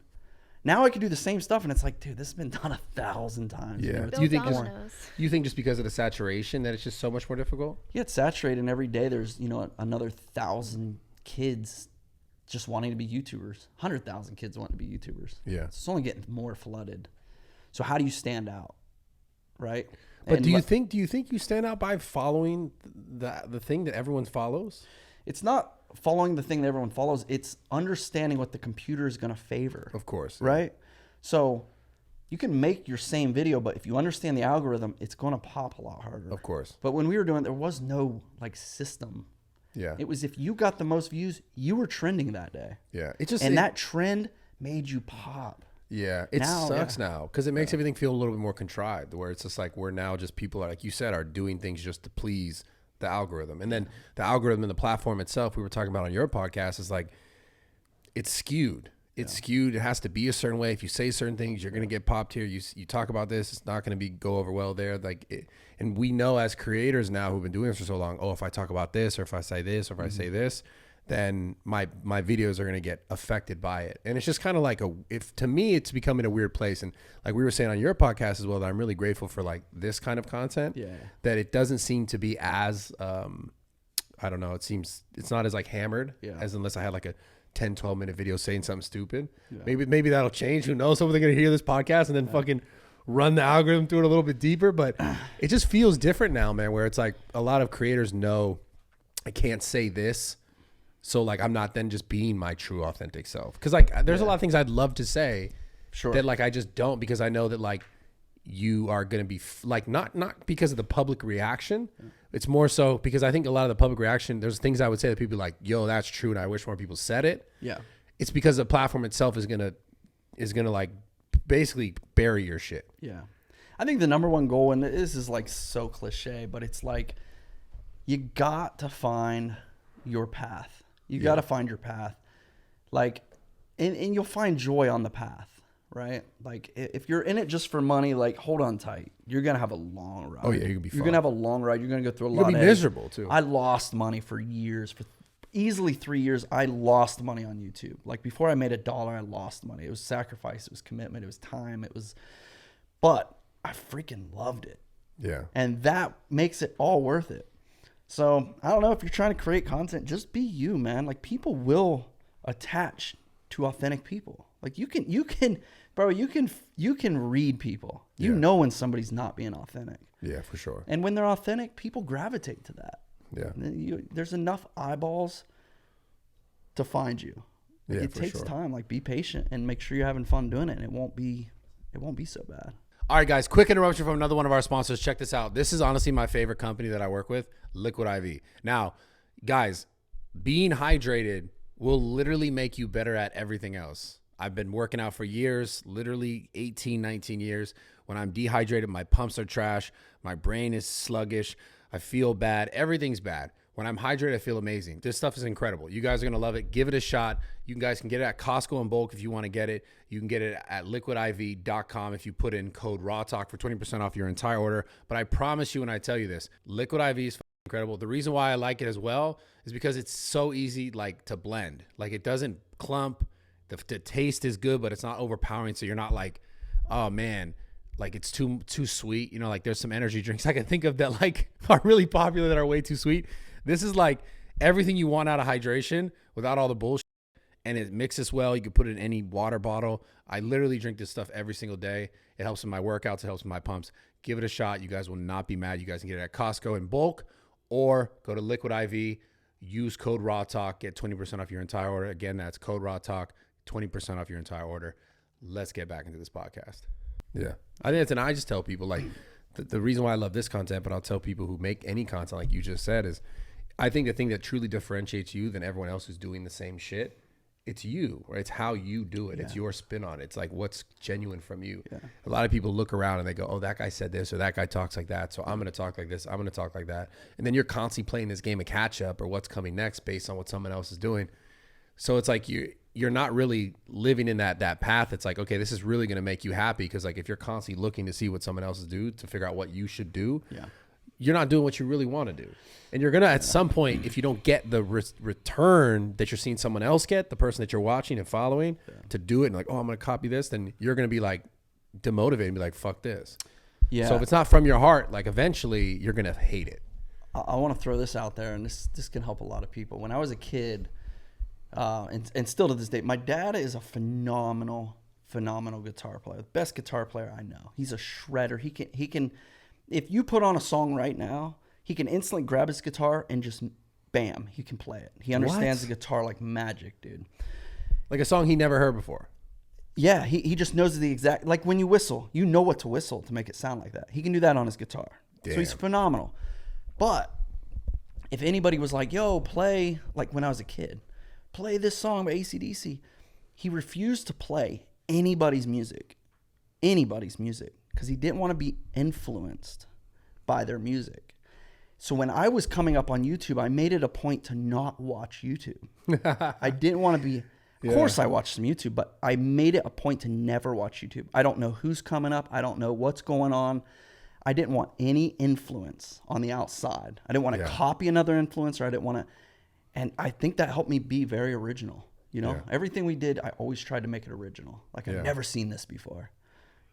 Now I could do the same stuff, and it's like, dude, this has been done 1,000 times. Yeah. You know, Do you think Bill just, Domino's. you think just because of the saturation that it's just so much more difficult? yeah, it's saturated, and every day there's, you know, another 1,000 kids just wanting to be YouTubers. 100,000 kids want to be YouTubers. Yeah. It's only getting more flooded. So how do you stand out, right? But And do you think you stand out by following the thing that everyone follows? it's not following the thing that everyone follows. It's understanding what the computer is going to favor. Of course. Right? So you can make your same video, but if you understand the algorithm, it's going to pop a lot harder. Of course. But when we were doing, there was no like system. Yeah. It was if you got the most views, you were trending that day. Yeah. It just And it- that trend made you pop. Yeah, it Now, sucks yeah. now because it makes everything feel a little bit more contrived. Where it's just like we're now just people are like you said are doing things just to please the algorithm, and then the algorithm and the platform itself we were talking about on your podcast is like it's skewed. It's skewed. It has to be a certain way. If you say certain things, you're gonna get popped here. You talk about this, it's not gonna go over well there. And we know as creators now who've been doing this for so long. Oh, if I talk about this, or if I say this, or if I say this, then my videos are going to get affected by it. And it's just kind of like to me, it's becoming a weird place. And like we were saying on your podcast as well, that I'm really grateful for like this kind of content, that it doesn't seem to be as, I don't know, it's not as like hammered as unless I had like a 10, 12 minute video saying something stupid. Maybe that'll change. Who knows? Someone's going to hear this podcast and then fucking run the algorithm through it a little bit deeper. But it just feels different now, man, where it's like a lot of creators know I can't say this. So like I'm not then just being my true authentic self because like there's a lot of things I'd love to say that like I just don't because I know that like you are gonna be like not because of the public reaction. It's more so because I think a lot of the public reaction there's things I would say that people are like yo that's true and I wish more people said it. Yeah, it's because the platform itself is gonna like basically bury your shit. Yeah, I think the number one goal, and this is like so cliche, but it's like you got to find your path. You got to find your path, like, and you'll find joy on the path, right? Like, if you're in it just for money, like, hold on tight. You're gonna have a long ride. Oh yeah, you're gonna be. You're gonna have a long ride. You're gonna go through a lot. You're gonna be miserable too. I lost money for years, for easily 3 years. I lost money on YouTube. Like before I made $1, I lost money. It was sacrifice. It was commitment. It was time. But I freaking loved it. Yeah. And that makes it all worth it. So I don't know if you're trying to create content, just be you, man. Like people will attach to authentic people. Like you can, bro, you can read people. You know when somebody's not being authentic. Yeah, for sure. And when they're authentic, people gravitate to that. Yeah. There's enough eyeballs to find you. Like Yeah, it for takes sure. time. Like be patient and make sure you're having fun doing it, and it won't be so bad. All right, guys, quick interruption from another one of our sponsors. Check this out. This is honestly my favorite company that I work with, Liquid IV. Now, guys, being hydrated will literally make you better at everything else. I've been working out for years, literally 18, 19 years. When I'm dehydrated, my pumps are trash. My brain is sluggish. I feel bad. Everything's bad. When I'm hydrated, I feel amazing. This stuff is incredible. You guys are going to love it. Give it a shot. You guys can get it at Costco in bulk if you want to get it. You can get it at liquidiv.com if you put in code RAWTALK for 20% off your entire order. But I promise you when I tell you this, Liquid IV is incredible. The reason why I like it as well is because it's so easy like to blend. Like it doesn't clump. The taste is good, but it's not overpowering. So you're not like, oh man, like it's too sweet. You know, like there's some energy drinks I can think of that like are really popular that are way too sweet. This is like everything you want out of hydration without all the bullshit, and it mixes well. You can put it in any water bottle. I literally drink this stuff every single day. It helps in my workouts. It helps in my pumps. Give it a shot. You guys will not be mad. You guys can get it at Costco in bulk or go to Liquid IV. Use code RAWTALK. Get 20% off your entire order. Again, that's code RAWTALK. 20% off your entire order. Let's get back into this podcast. Yeah. I think I just tell people like the reason why I love this content, but I'll tell people who make any content like you just said is I think the thing that truly differentiates you than everyone else who's doing the same shit, it's you, right? It's how you do it. It's your spin on it. It's like what's genuine from you. A lot of people look around and they go, oh, that guy said this or that guy talks like that, so I'm going to talk like this, I'm going to talk like that. And then you're constantly playing this game of catch up or what's coming next based on what someone else is doing. So it's like you're not really living in that path. It's like, okay, this is really going to make you happy because like if you're constantly looking to see what someone else is do to figure out what you should do, you're not doing what you really want to do. And you're going to, at some point, if you don't get the return that you're seeing someone else get, the person that you're watching and following to do it and like, oh, I'm going to copy this, then you're going to be like demotivated and be like, fuck this. Yeah. So if it's not from your heart, like eventually you're going to hate it. I want to throw this out there, and this can help a lot of people. When I was a kid, and still to this day, my dad is a phenomenal guitar player. Best guitar player I know. He's a shredder. He can, if you put on a song right now, he can instantly grab his guitar and just bam, he can play it. He understands the guitar like magic, dude. Like a song he never heard before. Yeah, he just knows the exact, like when you whistle, you know what to whistle to make it sound like that. He can do that on his guitar. Damn. So he's phenomenal. But if anybody was like, yo, play, like when I was a kid, play this song by AC/DC, he refused to play anybody's music, because he didn't want to be influenced by their music. So when I was coming up on YouTube, I made it a point to not watch YouTube. I didn't want to be, of course I watched some YouTube, but I made it a point to never watch YouTube. I don't know who's coming up. I don't know what's going on. I didn't want any influence on the outside. I didn't want to copy another influencer. I didn't want to, and I think that helped me be very original. You know, everything we did, I always tried to make it original. Like I've never seen this before.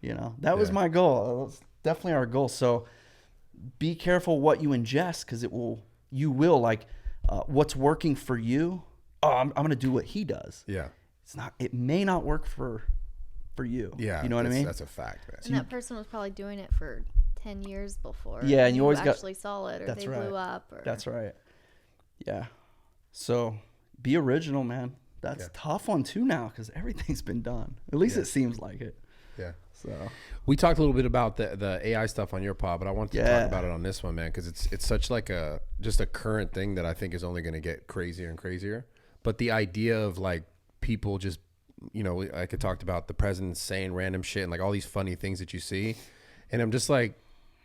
You know, that was my goal. That was definitely our goal. So be careful what you ingest, because you will like what's working for you. Oh, I'm going to do what he does. Yeah. It may not work for you. Yeah. You know what I mean? That's a fact, man. And that person was probably doing it for 10 years before. Yeah. And you always actually saw it, or they blew up. Or... That's right. Yeah. So be original, man. That's a tough one too now, because everything's been done. At least it seems like it. Yeah. So we talked a little bit about the AI stuff on your pod, but I wanted to talk about it on this one, man, because it's such like just a current thing that I think is only going to get crazier and crazier. But the idea of like people just, you know, like I talked about the president saying random shit and like all these funny things that you see, and I'm just like,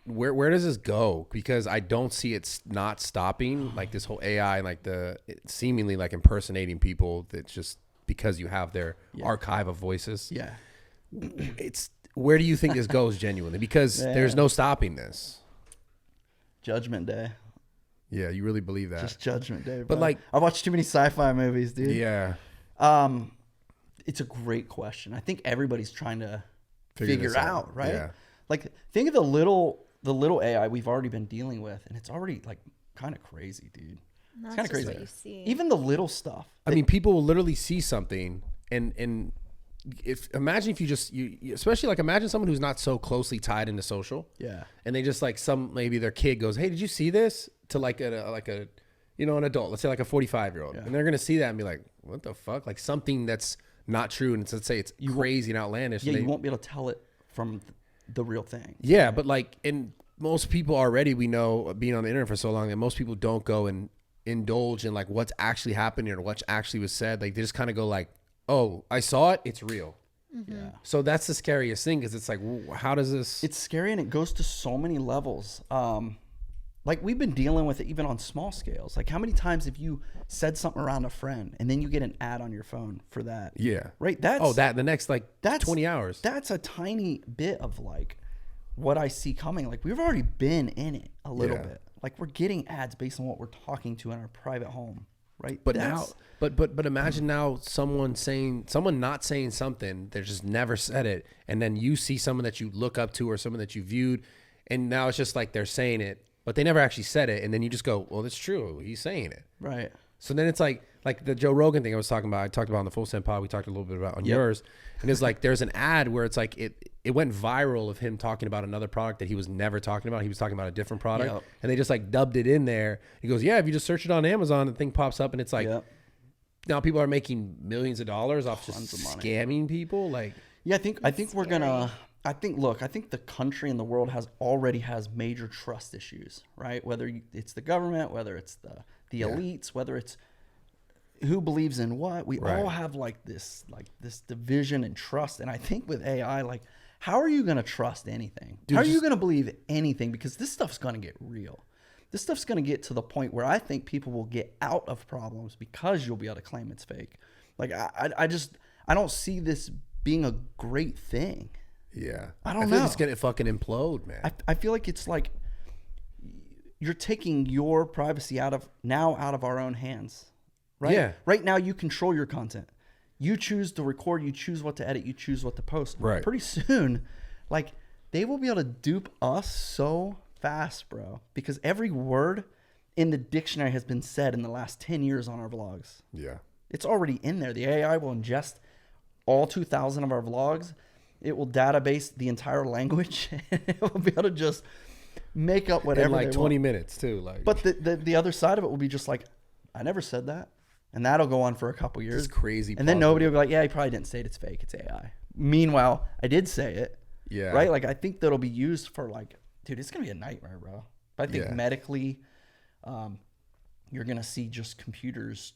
where does this go? Because I don't see it not stopping. Like this whole AI, like seemingly like impersonating people. That's just because you have their archive of voices. Yeah. Where do you think this goes genuinely? Because there's no stopping this. Judgment Day. Yeah, you really believe that? Just Judgment Day. Bro. But like, I watched too many sci-fi movies, dude. Yeah. It's a great question. I think everybody's trying to figure out, right? Yeah. Like, think of the little AI we've already been dealing with, and it's already like kind of crazy, dude. It's kind of crazy. What you see. Even the little stuff. I mean, people will literally see something and imagine if you especially like imagine someone who's not so closely tied into social. Yeah. And they just like maybe their kid goes, "Hey, did you see this?" to like a you know, an adult, let's say like a 45-year-old. And they're going to see that and be like, "What the fuck?" Like something that's not true, and let's say it's crazy and outlandish. Yeah, you won't be able to tell it from the real thing. Yeah, but like most people already, we know, being on the internet for so long, that most people don't go and indulge in like what's actually happening or what actually was said. Like they just kind of go like, "Oh, I saw it. It's real." Mm-hmm. Yeah. So that's the scariest thing, because it's like, how does this? It's scary, and it goes to so many levels. Like we've been dealing with it even on small scales. Like how many times have you said something around a friend and then you get an ad on your phone for that? Yeah. Right. The next like 20 hours. That's a tiny bit of like what I see coming. Like we've already been in it a little bit. Like we're getting ads based on what we're talking to in our private home. Right. But but imagine now someone not saying something, they just never said it, and then you see someone that you look up to or someone that you viewed, and now it's just like they're saying it, but they never actually said it, and then you just go, "Well, that's true. He's saying it." Right. So then it's like the Joe Rogan thing I was talking about. I talked about on the Full Send Pod. We talked a little bit about on yours, and it's like there's an ad where it's like it went viral of him talking about another product that he was never talking about. He was talking about a different product, and they just like dubbed it in there. He goes, "Yeah, if you just search it on Amazon, the thing pops up," and it's like now people are making millions of dollars off just scamming people. Like, yeah, I think we're gonna. I think the country and the world already has major trust issues, right? Whether it's the government, whether it's the elites, whether it's who believes in what, we all have this division and trust. And I think with AI, like, how are you going to trust anything? Dude, how are you going to believe anything? Because this stuff's going to get real. This stuff's going to get to the point where I think people will get out of problems because you'll be able to claim it's fake. Like, I don't see this being a great thing. Yeah. I don't feel know. It's going to fucking implode, man. I feel like it's like you're taking your privacy out of our own hands. Right? Yeah. Right now, you control your content. You choose to record. You choose what to edit. You choose what to post. Right. Pretty soon, like, they will be able to dupe us so fast, bro. Because every word in the dictionary has been said in the last 10 years on our vlogs. Yeah. It's already in there. The AI will ingest all 2,000 of our vlogs. It will database the entire language. It will be able to just make up whatever in like they 20 want. minutes, too. Like, But the other side of it will be just like, I never said that. And that'll go on for a couple years. it's crazy. And then nobody will be like, yeah, he probably didn't say it. It's fake. It's AI. Meanwhile, I did say it. Yeah. Right? Like, I think that'll be used for, like, dude, it's going to be a nightmare, bro. But I think medically, you're going to see just computers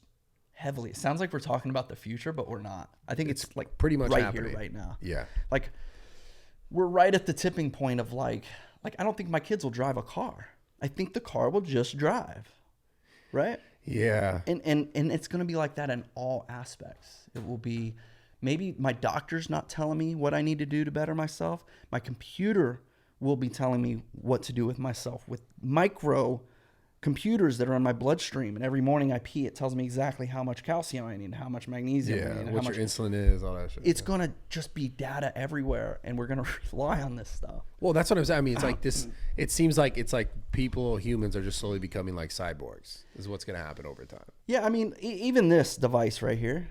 heavily. It sounds like we're talking about the future, but we're not. I think it's like pretty much right happening here, right now. Yeah. Like, we're right at the tipping point of like, I don't think my kids will drive a car. I think the car will just drive. Right? Yeah. And it's going to be like that in all aspects. It will be, maybe my doctor's not telling me what I need to do to better myself. My computer will be telling me what to do with myself with micro computers that are in my bloodstream. And every morning I pee, it tells me exactly how much calcium I need, how much magnesium I need, what how your much insulin is, all that shit. it's going to just be data everywhere. And we're going to rely on this stuff. Well, that's what I'm saying. I mean, it's like this. It seems like it's like humans are just slowly becoming like cyborgs. Is what's going to happen over time. Yeah, I mean, even this device right here.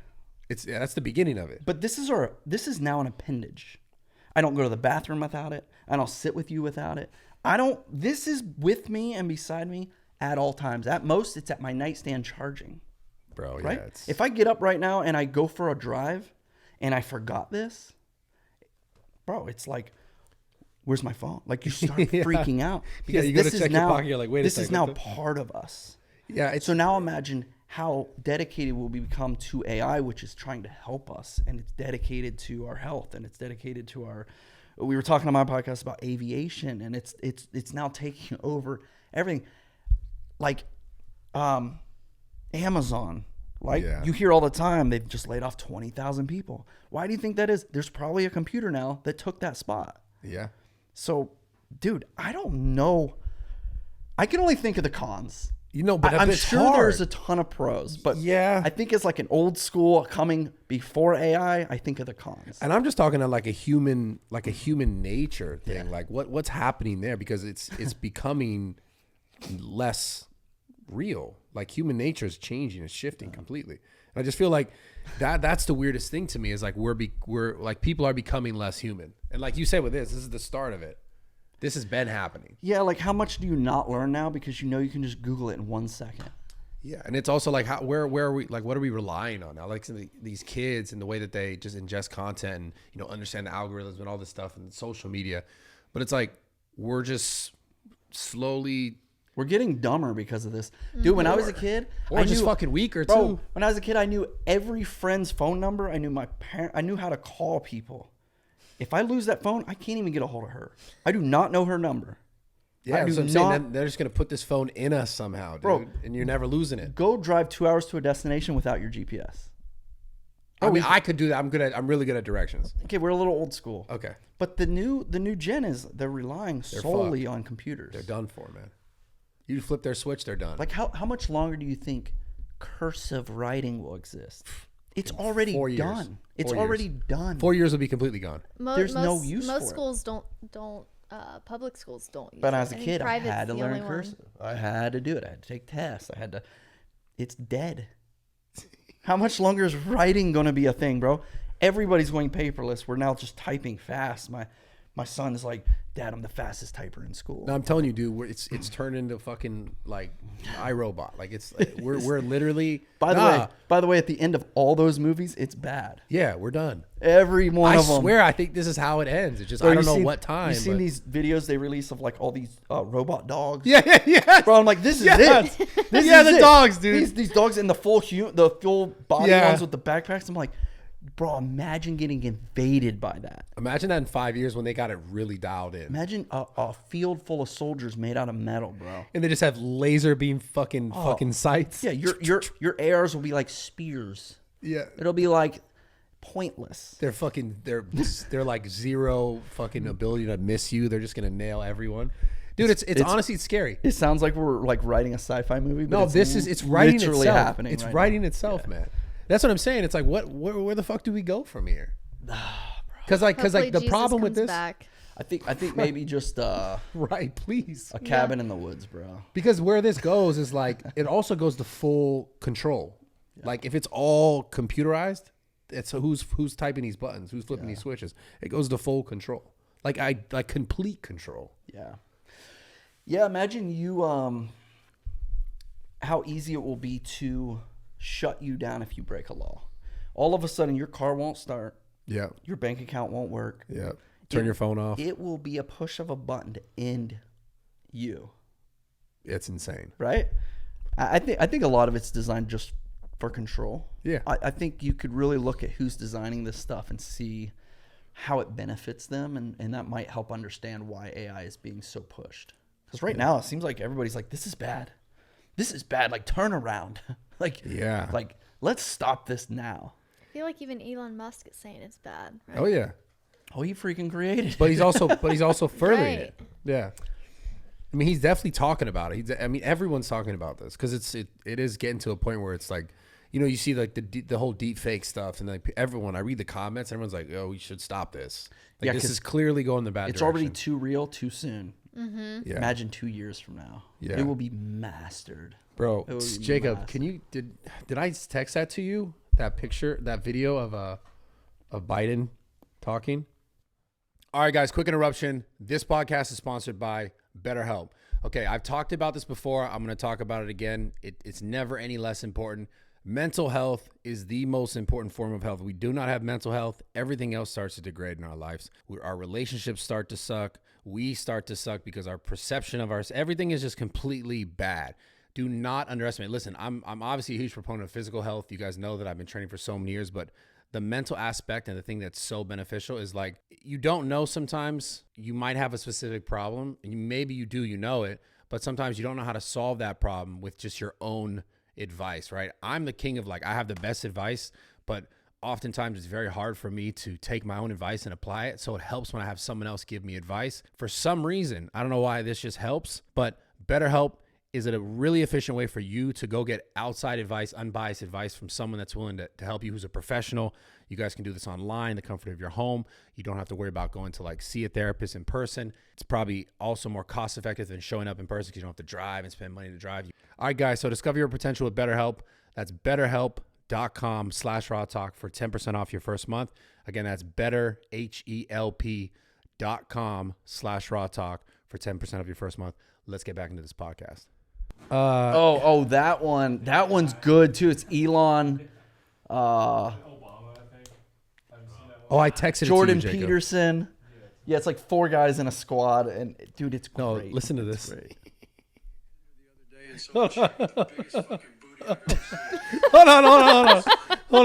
That's the beginning of it. But this is now an appendage. I don't go to the bathroom without it. I don't sit with you without it. This is with me and beside me at all times. At most, it's at my nightstand charging. Bro, Right? yeah. If I get up right now and I go for a drive and I forgot this, bro, it's like, where's my phone? Like, you start freaking out because you go this to is check your now pocket, you're like, wait a this is second, now what the- part of us. Yeah. So now imagine how dedicated we'll become to AI, which is trying to help us, and it's dedicated to our health, and it's dedicated to our. We were talking on my podcast about aviation, and it's now taking over everything. Like, Amazon. Like, you hear all the time, they've just laid off 20,000 people. Why do you think that is? There's probably a computer now that took that spot. Yeah. So, dude, I don't know. I can only think of the cons. You know, but I'm it's sure hard. there's a ton of pros, but Yeah. I think it's like an old school coming before AI. I think of the cons. And I'm just talking on like a human nature thing. Like what's happening there, because it's becoming less real. Like human nature is changing, it's shifting completely. And I just feel like that's the weirdest thing to me is like we're like people are becoming less human. And like you said with this is the start of it. This has been happening. Yeah, like how much do you not learn now because you know you can just Google it in 1 second? Yeah, and it's also like where are we, like what are we relying on now? Like these kids and the way that they just ingest content and understand the algorithms and all this stuff and social media, but it's like we're just slowly. We're getting dumber because of this. Dude, when I was a kid, Or just fucking weaker bro, too. when I was a kid, I knew every friend's phone number. I knew my parent. I knew how to call people. If I lose that phone, I can't even get a hold of her. I do not know her number. Yeah, I do so I'm not saying they're just gonna put this phone in us somehow, dude, Bro, and you're never losing it. go drive 2 hours to a destination without your GPS. I mean, I could do that. I'm really good at directions. Okay, we're a little old school. Okay, But the new gen is they're relying solely on computers. they're done for, man. You flip their switch, they're done. Like how much longer do you think cursive writing will exist? It's already 4 years. done. It's 4 years. already done. 4 years will be completely gone. There's no use for Most it. schools don't. Public schools don't. Use But it. as a I think kid, I private's had to the learn only one. cursive. I had to do it. I had to take tests. It's dead. How much longer is writing going to be a thing, bro? Everybody's going paperless. We're now just typing fast. My son is like Dad, I'm the fastest typer in school. No, I'm telling you, dude, it's turned into fucking like iRobot. Like it's like, we're literally. By the way, at the end of all those movies, it's bad. Yeah, we're done. Every one of them. I swear, I think this is how it ends. It's just Bro, I don't know what time. You seen these videos they release of like all these robot dogs? Yeah. Bro, I'm like, this is Yes. it. The dogs, dude. These dogs in the full body Yeah. ones with the backpacks. I'm like, bro, imagine getting invaded by that. Imagine that in 5 years when they got it really dialed in. Imagine a field full of soldiers made out of metal, bro. And they just have laser beam fucking sights. Yeah, your ARs will be like spears. Yeah. It'll be like pointless. They're like zero fucking ability to miss you. They're just gonna nail everyone. Dude, it's honestly it's scary. It sounds like we're like writing a sci-fi movie. But No, it's writing literally itself. happening. It's right writing now. itself, man. That's what I'm saying. It's like where the fuck do we go from here? Because like Hopefully the Jesus problem with comes this, back. I think maybe just right? Please, a cabin in the woods, bro. because where this goes is like it also goes to full control. Like if it's all computerized, it's who's typing these buttons, who's flipping these switches. It goes to full control, like complete control. Yeah. Imagine you how easy it will be to shut you down if you break a law. All of a sudden, your car won't start. Yeah. Your bank account won't work. Yeah. Turn your phone off. It will be a push of a button to end you. It's insane. Right? I think a lot of it's designed just for control. Yeah. I think you could really look at who's designing this stuff and see how it benefits them, and that might help understand why AI is being so pushed. Because right now, it seems like everybody's like, this is bad. This is bad. Like, turn around. Like, let's stop this now. I feel like even Elon Musk is saying it's bad. Right? Oh yeah. Oh, he freaking created it. But he's also furthering Right. it. Yeah. I mean, he's definitely talking about it. Everyone's talking about this because it is getting to a point where it's like, you see like the whole deep fake stuff, and like everyone, I read the comments, everyone's like, oh, we should stop this. Like, this is clearly going the bad It's direction. already too real too soon. Mm-hmm. Yeah. Imagine 2 years from now. Yeah. It will be mastered. Bro, It would be Jacob, massive. did I text that to you? That picture, that video of Biden talking? All right, guys, quick interruption. This podcast is sponsored by BetterHelp. Okay, I've talked about this before. I'm going to talk about it again. It's never any less important. Mental health is the most important form of health. We do not have mental health, everything else starts to degrade in our lives. Our relationships start to suck. We start to suck because our perception of everything is just completely bad. Do not underestimate. Listen, I'm obviously a huge proponent of physical health. You guys know that I've been training for so many years, but the mental aspect and the thing that's so beneficial is like, you don't know, sometimes you might have a specific problem, and maybe you do, you know it, but sometimes you don't know how to solve that problem with just your own advice, right? I'm the king of like, I have the best advice, but oftentimes it's very hard for me to take my own advice and apply it. So it helps when I have someone else give me advice. For some reason, I don't know why this just helps, but BetterHelp is it a really efficient way for you to go get outside advice, unbiased advice from someone that's willing to help you, who's a professional. You guys can do this online, the comfort of your home. You don't have to worry about going to like see a therapist in person. It's probably also more cost effective than showing up in person because you don't have to drive and spend money to drive. All right, guys, so discover your potential with BetterHelp. That's betterhelp.com/RAWTALK for 10% off your first month. Again, that's betterhelp.com/RAWTALK for 10% off your first month. Let's get back into this podcast. That one. That one's good too. It's Elon, Oh, I texted Jordan it to you, Jacob. Peterson. Yeah, it's like 4 guys in a squad, and dude, it's great. No, listen to this. It's Hold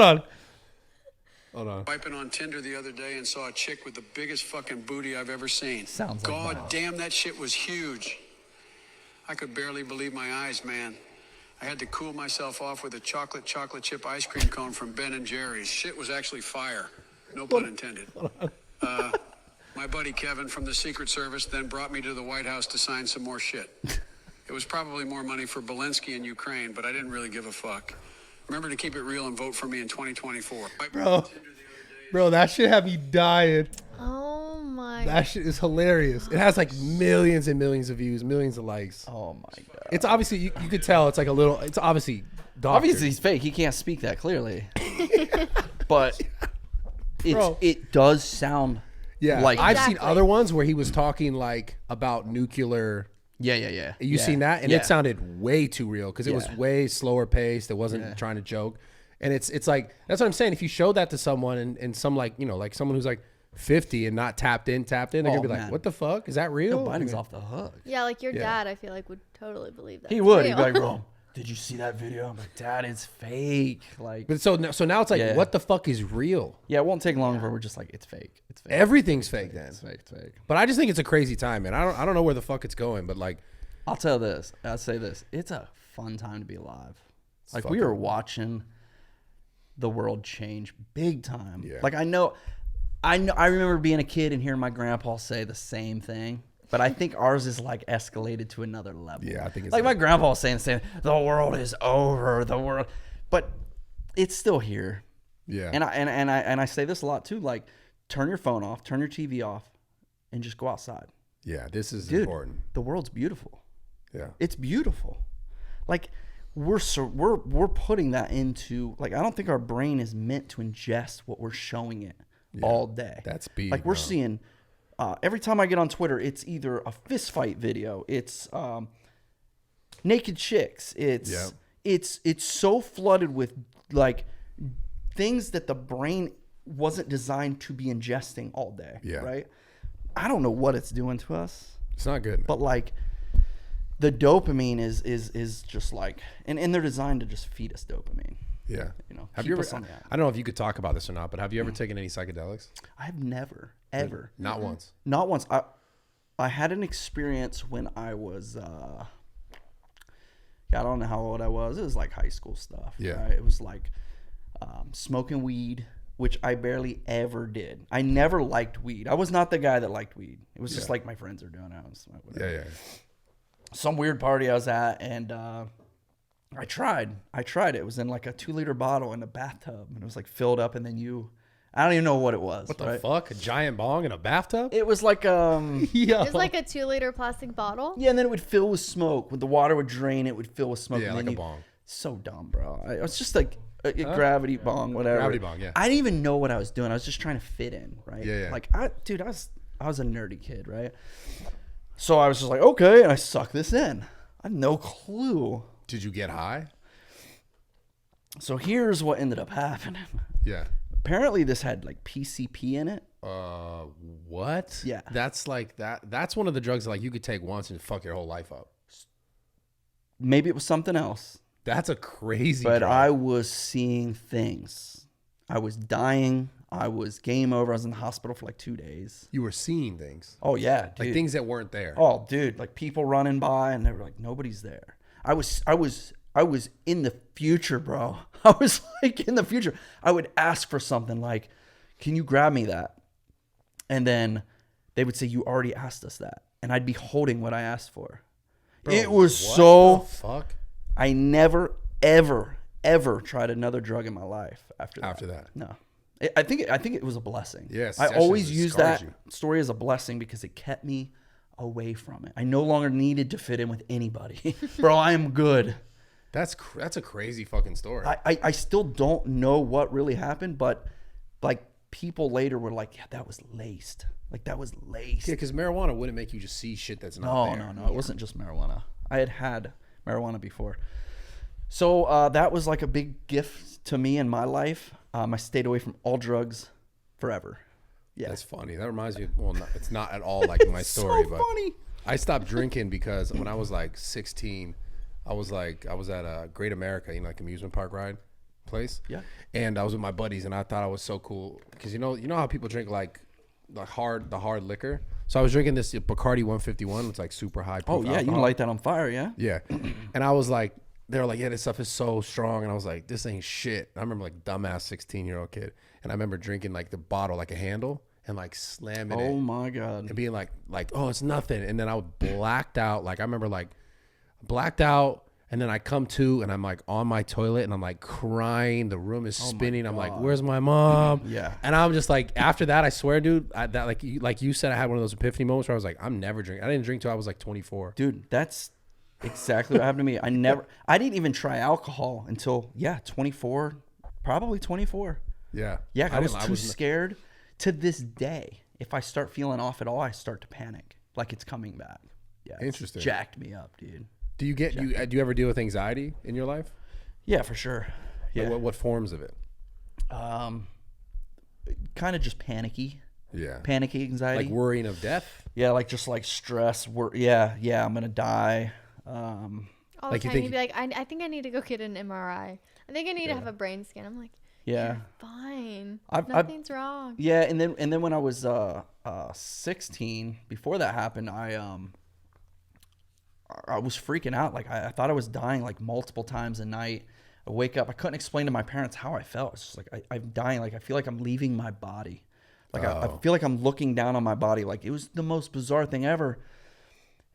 on. Swiping on Tinder the other day and saw a chick with the biggest fucking booty I've ever seen. Sounds like God that. damn, that shit was huge. I could barely believe my eyes, man. I had to cool myself off with a chocolate chip ice cream cone from Ben & Jerry's. Shit was actually fire. No pun intended. My buddy Kevin from the Secret Service then brought me to the White House to sign some more shit. It was probably more money for Belensky in Ukraine, but I didn't really give a fuck. Remember to keep it real and vote for me in 2024. Bro, that shit had me dying. Oh my. That shit is hilarious. It has like millions and millions of views, millions of likes. Oh my god. It's obviously, you could tell it's like a little, it's obviously doctored. Obviously, he's fake. He can't speak that clearly. But Bro. it does sound Yeah, Like- I've seen Exactly. other ones where he was talking like about nuclear. Yeah. You seen that? And it sounded way too real because it was Yeah. way slower paced. It wasn't trying to joke. And it's like, that's what I'm saying. If you show that to someone and some like, you know, like someone who's like 50 and not tapped in, they're gonna be like, man. what the fuck? Is that real? Biden's off the hook. Yeah, like your dad, I feel like would totally believe that. He would. He'd be like, bro, did you see that video? I'm like, Dad, it's fake. Like, But so now it's like, what the fuck is real? yeah, it won't take long for we're just like, it's fake. It's fake. Everything's fake then. It's fake. It's fake. But I just think it's a crazy time, man. I don't know where the fuck it's going, but like, I'll tell this. I'll say this. It's a fun time to be alive. Like, we fucking- are watching the world change big time. Yeah. Like, I remember being a kid and hearing my grandpa say the same thing. But I think ours is like escalated to another level. Yeah, I think it's like my grandpa was saying the same. The world is over. The world, but it's still here. yeah. And I say this a lot too. Like, turn your phone off, turn your TV off, and just go outside. Yeah, this is Dude, important. the world's beautiful. Yeah. It's beautiful. Like, we're putting that into, like, I don't think our brain is meant to ingest what we're showing it all day. That's big, Like, we're bro. seeing every time I get on Twitter, it's either a fist fight video, it's naked chicks, it's so flooded with like things that the brain wasn't designed to be ingesting all day. Yeah. Right. I don't know what it's doing to us, It's not good. but like the dopamine is just like, and they're designed to just feed us dopamine. yeah. You know, Have keep you ever, us on the app. I don't know if you could talk about this or not, but have you ever taken any psychedelics? I've never, ever, Not once. not once. I had an experience when I was, I don't know how old I was. It was like high school stuff. Yeah. Right? It was like smoking weed, which I barely ever did. I never liked weed. I was not the guy that liked weed. It was just like my friends are doing it. I was like, whatever. Yeah. Some weird party I was at, and I tried it. It was in like a 2-liter bottle in a bathtub, and it was like filled up, and then I don't even know what it was. What the right? fuck? A giant bong in a bathtub? It was like Yeah. It's like a 2-liter plastic bottle. yeah, and then it would fill with smoke. When the water would drain, it would fill with smoke. Yeah, and like then a bong. So dumb, bro. It was just like a gravity bong, whatever. Gravity bong, yeah. I didn't even know what I was doing. I was just trying to fit in, right? Yeah. Like, I was a nerdy kid, right? So I was just like, okay, and I suck this in. I had no clue. Did you get high? So here's what ended up happening. Yeah. Apparently, this had like PCP in it. What? Yeah. That's like that. That's one of the drugs that like you could take once and fuck your whole life up. Maybe it was something else. That's a crazy But drug. I was seeing things. I was dying. I was game over. I was in the hospital for like 2 days. You were seeing things. Oh yeah, dude. Like things that weren't there. Oh, dude, like people running by and they were like, nobody's there. I was in the future, bro. I was like in the future. I would ask for something like, can you grab me that? And then they would say, you already asked us that. And I'd be holding what I asked for. Bro, it was what so, the fuck? I never, ever, ever tried another drug in my life after that. After that. No. I think it was a blessing. Yes, I that always shit use scarred that you. story as a blessing because it kept me away from it. I no longer needed to fit in with anybody. Bro, I am good. That's a crazy fucking story. I still don't know what really happened, but like people later were like, yeah, that was laced. Like that was laced. Yeah, because marijuana wouldn't make you just see shit that's not there. No. It wasn't just marijuana. I had marijuana before. So that was like a big gift to me in my life. I stayed away from all drugs forever. Yeah. That's funny. That reminds me. Well, it's not at all like my story, so but funny. I stopped drinking because when I was like 16, I was at a Great America, like amusement park ride place. Yeah. And I was with my buddies, and I thought I was so cool because you know how people drink like the hard liquor. So I was drinking this Bacardi 151, which is like super high. Oh yeah, you can light that on fire, yeah. Yeah. And I was like, they were like, yeah, this stuff is so strong. And I was like, this ain't shit. I remember like dumbass 16-year-old kid. And I remember drinking like the bottle, like a handle, and like slamming it. Oh my God. And being like, oh, it's nothing. And then I was blacked out. Like I remember like blacked out. And then I come to and I'm like on my toilet and I'm like crying. The room is spinning. I'm like, where's my mom? Yeah. And I'm just like, after that, I swear, dude, that like you said, I had one of those epiphany moments where I was like, I'm never drinking. I didn't drink till I was like 24. Dude, that's exactly what happened to me. I didn't even try alcohol until 24, probably 24. Yeah. Yeah, I was too wasn't- scared. To this day, if I start feeling off at all, I start to panic, like it's coming back. Yeah, it's Interesting. jacked me up, dude. Do you do you ever deal with anxiety in your life? Yeah, for sure. Yeah. Like what forms of it? Kind of just panicky. Yeah. Panicky anxiety. Like worrying of death? Yeah, like just like stress. Yeah, I'm gonna die. All Like the you time think- you'd be like, I think I need to go get an MRI. I think I need to have a brain scan. I'm like, Yeah. fine. I've- Nothing's wrong. Yeah, and then when I was 16, before that happened, I was freaking out. Like I thought I was dying like multiple times a night. I wake up, I couldn't explain to my parents how I felt. It's just like I'm dying. Like I feel like I'm leaving my body. Like I feel like I'm looking down on my body. Like it was the most bizarre thing ever.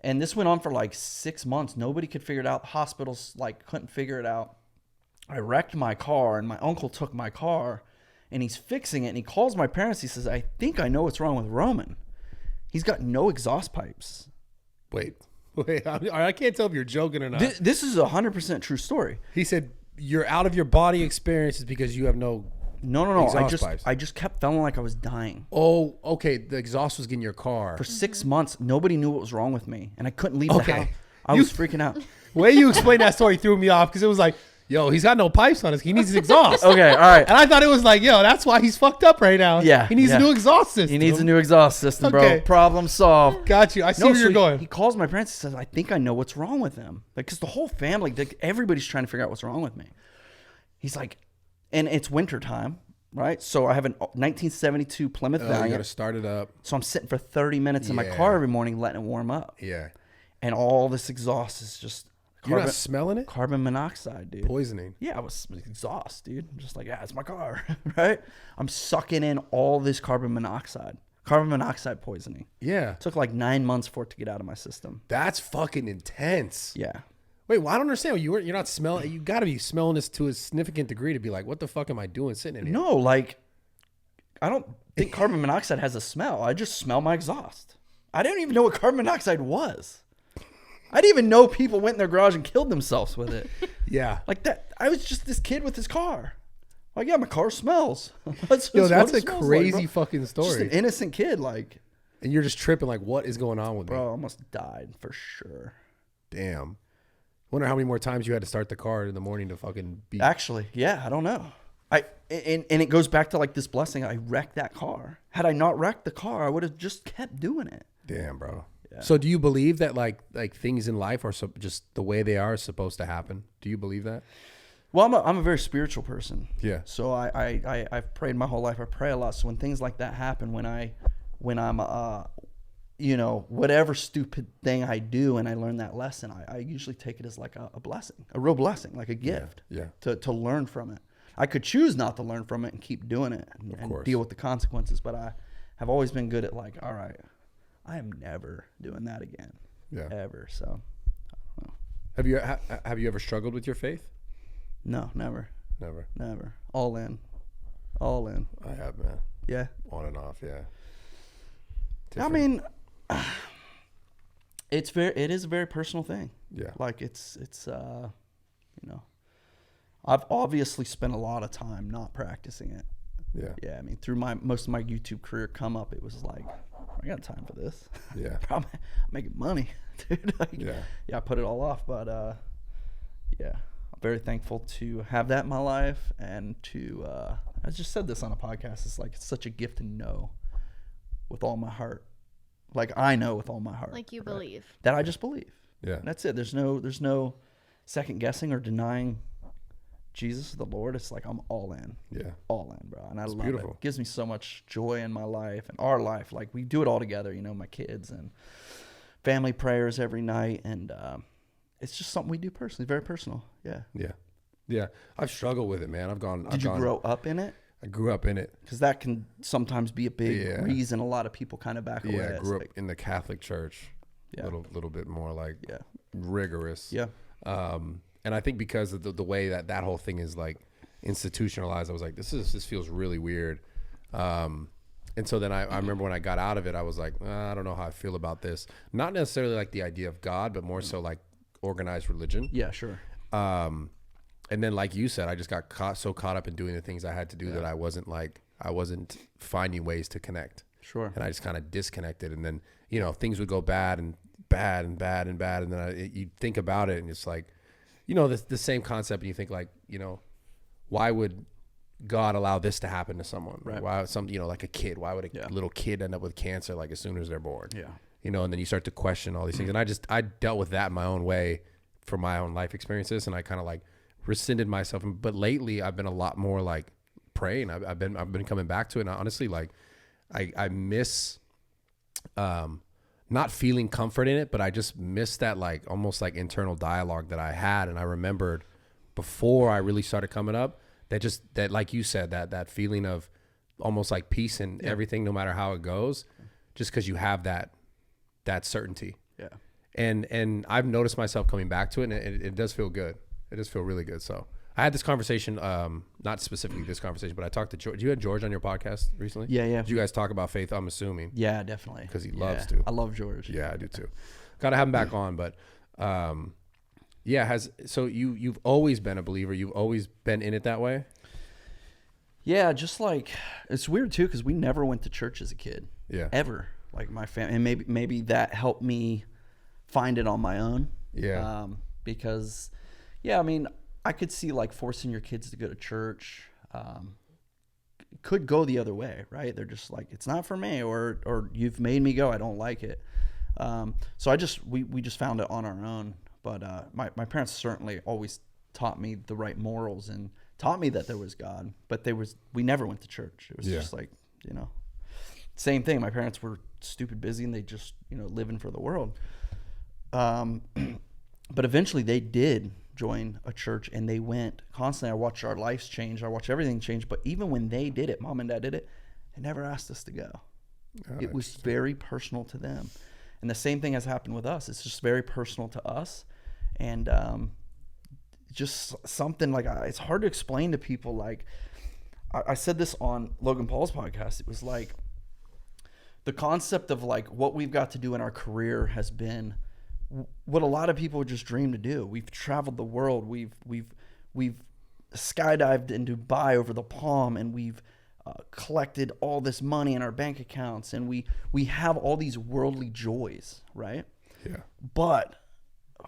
And this went on for like 6 months. Nobody could figure it out. The hospitals like couldn't figure it out. I wrecked my car, and my uncle took my car, and he's fixing it. And he calls my parents. He says, "I think I know what's wrong with Roman. He's got no exhaust pipes." Wait. I can't tell if you're joking or not. This is 100% true story. He said you're out of your body experiences because you have no. No. Exhaust pipes. I just kept feeling like I was dying. Oh, okay. The exhaust was getting your car. For 6 months, nobody knew what was wrong with me, and I couldn't leave Okay. the house. I was freaking out. The way you explained that story threw me off because it was like, yo, he's got no pipes on his. He needs his exhaust. Okay, all right. And I thought it was like, yo, that's why he's fucked up right now. Yeah, He needs yeah. a new exhaust system. He needs a new exhaust system, bro. Okay. Problem solved. Got you. I see No, where so you're going. He calls my parents. He says, "I think I know what's wrong with him." Like, because the whole family, everybody's trying to figure out what's wrong with me. He's like, and it's wintertime, right? So I have a 1972 Plymouth Oh, you got Valiant. to start it up. So I'm sitting for 30 minutes in my Yeah. car every morning, letting it warm up. Yeah. And all this exhaust is just You're not smelling it? carbon monoxide, dude. Poisoning. Yeah, I was exhaust, dude. I'm just like, yeah, it's my car, right? I'm sucking in all this carbon monoxide poisoning. Yeah. It took like 9 months for it to get out of my system. That's fucking intense. Yeah. Wait, well, I don't understand. You're not smelling. You got to be smelling this to a significant degree to be like, what the fuck am I doing sitting in here? No, like, I don't think carbon monoxide has a smell. I just smell my exhaust. I didn't even know what carbon monoxide was. I didn't even know people went in their garage and killed themselves with it. Yeah. Like that. I was just this kid with his car. Like, yeah, my car smells. Yo, that's what a it smells like, crazy bro. fucking Just an story. innocent kid, like, And you're just tripping like, what is going on with bro, I me? almost died for sure. Damn. Wonder how many more times you had to start the car in the morning to fucking be. Actually, yeah, I don't know. And it goes back to like this blessing. I wrecked that car. Had I not wrecked the car, I would have just kept doing it. Damn, bro. Yeah. So do you believe that like things in life are just the way they are supposed to happen? Do you believe that? Well, I'm a very spiritual person. Yeah. So I've prayed my whole life. I pray a lot. So when things like that happen, when I'm you know, whatever stupid thing I do and I learn that lesson, I usually take it as like a blessing, a real blessing, like a gift. Yeah. To learn from it. I could choose not to learn from it and keep doing it and course. deal with the consequences, but I have always been good at like, all right, I am never doing that again. Yeah. Ever. So Have you ever struggled with your faith? no, never. Never. All in. I have, man. Yeah. On and off, yeah. I mean, it is a very personal thing. Yeah. Like it's you know, I've obviously spent a lot of time not practicing it. Yeah. Yeah, I mean, through most of my YouTube career come up, it was like, I got time for this. Yeah. I'm making money, dude. Like, Yeah. I put it all off, but yeah, I'm very thankful to have that in my life and to I just said this on a podcast. It's like it's such a gift to know with all my heart. Like I know with all my heart. Like you right? believe. That I just believe. Yeah. That's it. There's no second guessing or denying Jesus the Lord. It's like I'm all in. Yeah. All in, bro. And I love beautiful. it. It gives me so much joy in my life and our life. Like we do it all together, you know, my kids and family prayers every night. And it's just something we do personally, very personal. Yeah. Yeah. Yeah. I've struggled with it, man. Did you grow up in it? I grew up in it. Because that can sometimes be a big Yeah. reason a lot of people kind of back away. Yeah, I It's grew up like, in the Catholic Church. Yeah. Little bit more like Yeah. rigorous. Yeah. And I think because of the way that whole thing is like institutionalized, I was like, this feels really weird. And so then I remember when I got out of it, I was like, I don't know how I feel about this. Not necessarily like the idea of God, but more so like organized religion. Yeah, sure. And then, like you said, I just got so caught up in doing the things I had to do that I wasn't finding ways to connect. Sure. And I just kind of disconnected. And then, you know, things would go bad and bad and bad and bad. And then you think about it and it's like, you know, the same concept. And you think like, you know, why would God allow this to happen to someone? Right. Why some, you know, like a kid, why would a little kid end up with cancer like as soon as they're born? Yeah. You know, and then you start to question all these things. And I dealt with that in my own way for my own life experiences. And I kind of like rescinded myself. But lately I've been a lot more like praying. I've been coming back to it. And honestly, like I miss, not feeling comfort in it, but I just miss that like almost like internal dialogue that I had. And I remembered before I really started coming up that like you said, that feeling of almost like peace in everything, no matter how it goes, just because you have that certainty. Yeah. And I've noticed myself coming back to it, and it does feel good. It does feel really good. So I had this conversation, not specifically this conversation, but I talked to George. You had George on your podcast recently? Yeah. Did you guys talk about faith? I'm assuming. Yeah, definitely. Because he loves to. I love George. Yeah, I do too. Got to have him back on, but so you've always been a believer. You've always been in it that way. Yeah, just like it's weird too because we never went to church as a kid. Yeah. Ever. Like my family, and maybe that helped me find it on my own. Yeah. Because, I mean, I could see like forcing your kids to go to church could go the other way, right? They're just like, it's not for me, or you've made me go, I don't like it. So we just found it on our own. But my parents certainly always taught me the right morals and taught me that there was God. But we never went to church. It was just like, you know, same thing. My parents were stupid busy and they just, you know, living for the world. But eventually they did join a church and they went constantly. I watched our lives change. I watched everything change. But even when they did it, mom and dad did it, they never asked us to go. It was very personal to them. And the same thing has happened with us. It's just very personal to us. And just something like, it's hard to explain to people. Like I said this on Logan Paul's podcast. It was like the concept of like what we've got to do in our career has been what a lot of people just dream to do. We've traveled the world. We've skydived in Dubai over the Palm, and we've collected all this money in our bank accounts, and we have all these worldly joys, right? Yeah. But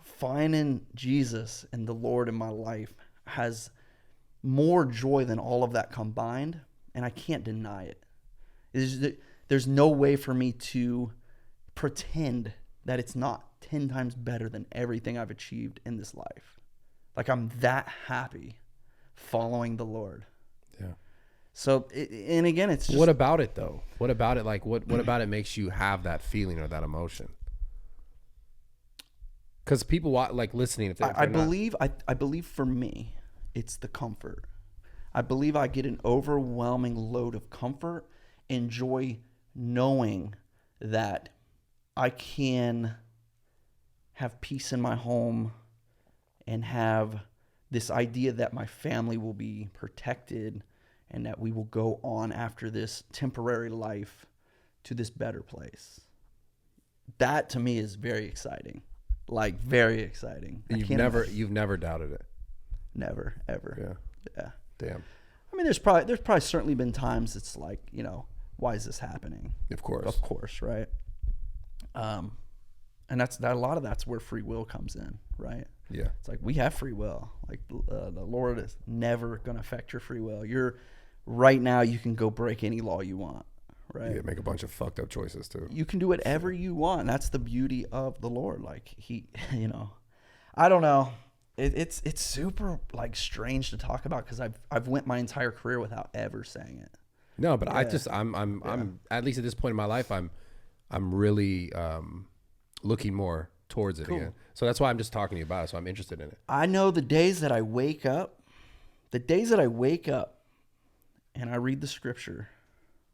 finding Jesus and the Lord in my life has more joy than all of that combined, and I can't deny it. There's no way for me to pretend that it's not 10 times better than everything I've achieved in this life. Like I'm that happy following the Lord. Yeah. So, and again, it's just... What about it though? What about it? Like what about it makes you have that feeling or that emotion? Because people like listening. I believe for me, it's the comfort. I believe I get an overwhelming load of comfort and joy knowing that I can have peace in my home and have this idea that my family will be protected and that we will go on after this temporary life to this better place. That to me is very exciting. Like very exciting. You've never doubted it. Never, ever. Yeah. Damn. I mean, there's probably certainly been times it's like, you know, why is this happening? Of course, right? And a lot of that's where free will comes in, right? Yeah. It's like we have free will. Like the Lord is never going to affect your free will. Right now you can go break any law you want, right? Yeah, make a bunch of fucked up choices too. You can do whatever you want. That's the beauty of the Lord. Like he, you know, I don't know. It's super like strange to talk about because I've went my entire career without ever saying it. No, but I'm at least at this point in my life, I'm really looking more towards it again. So that's why I'm just talking to you about it. So I'm interested in it. I know the days that I wake up and I read the scripture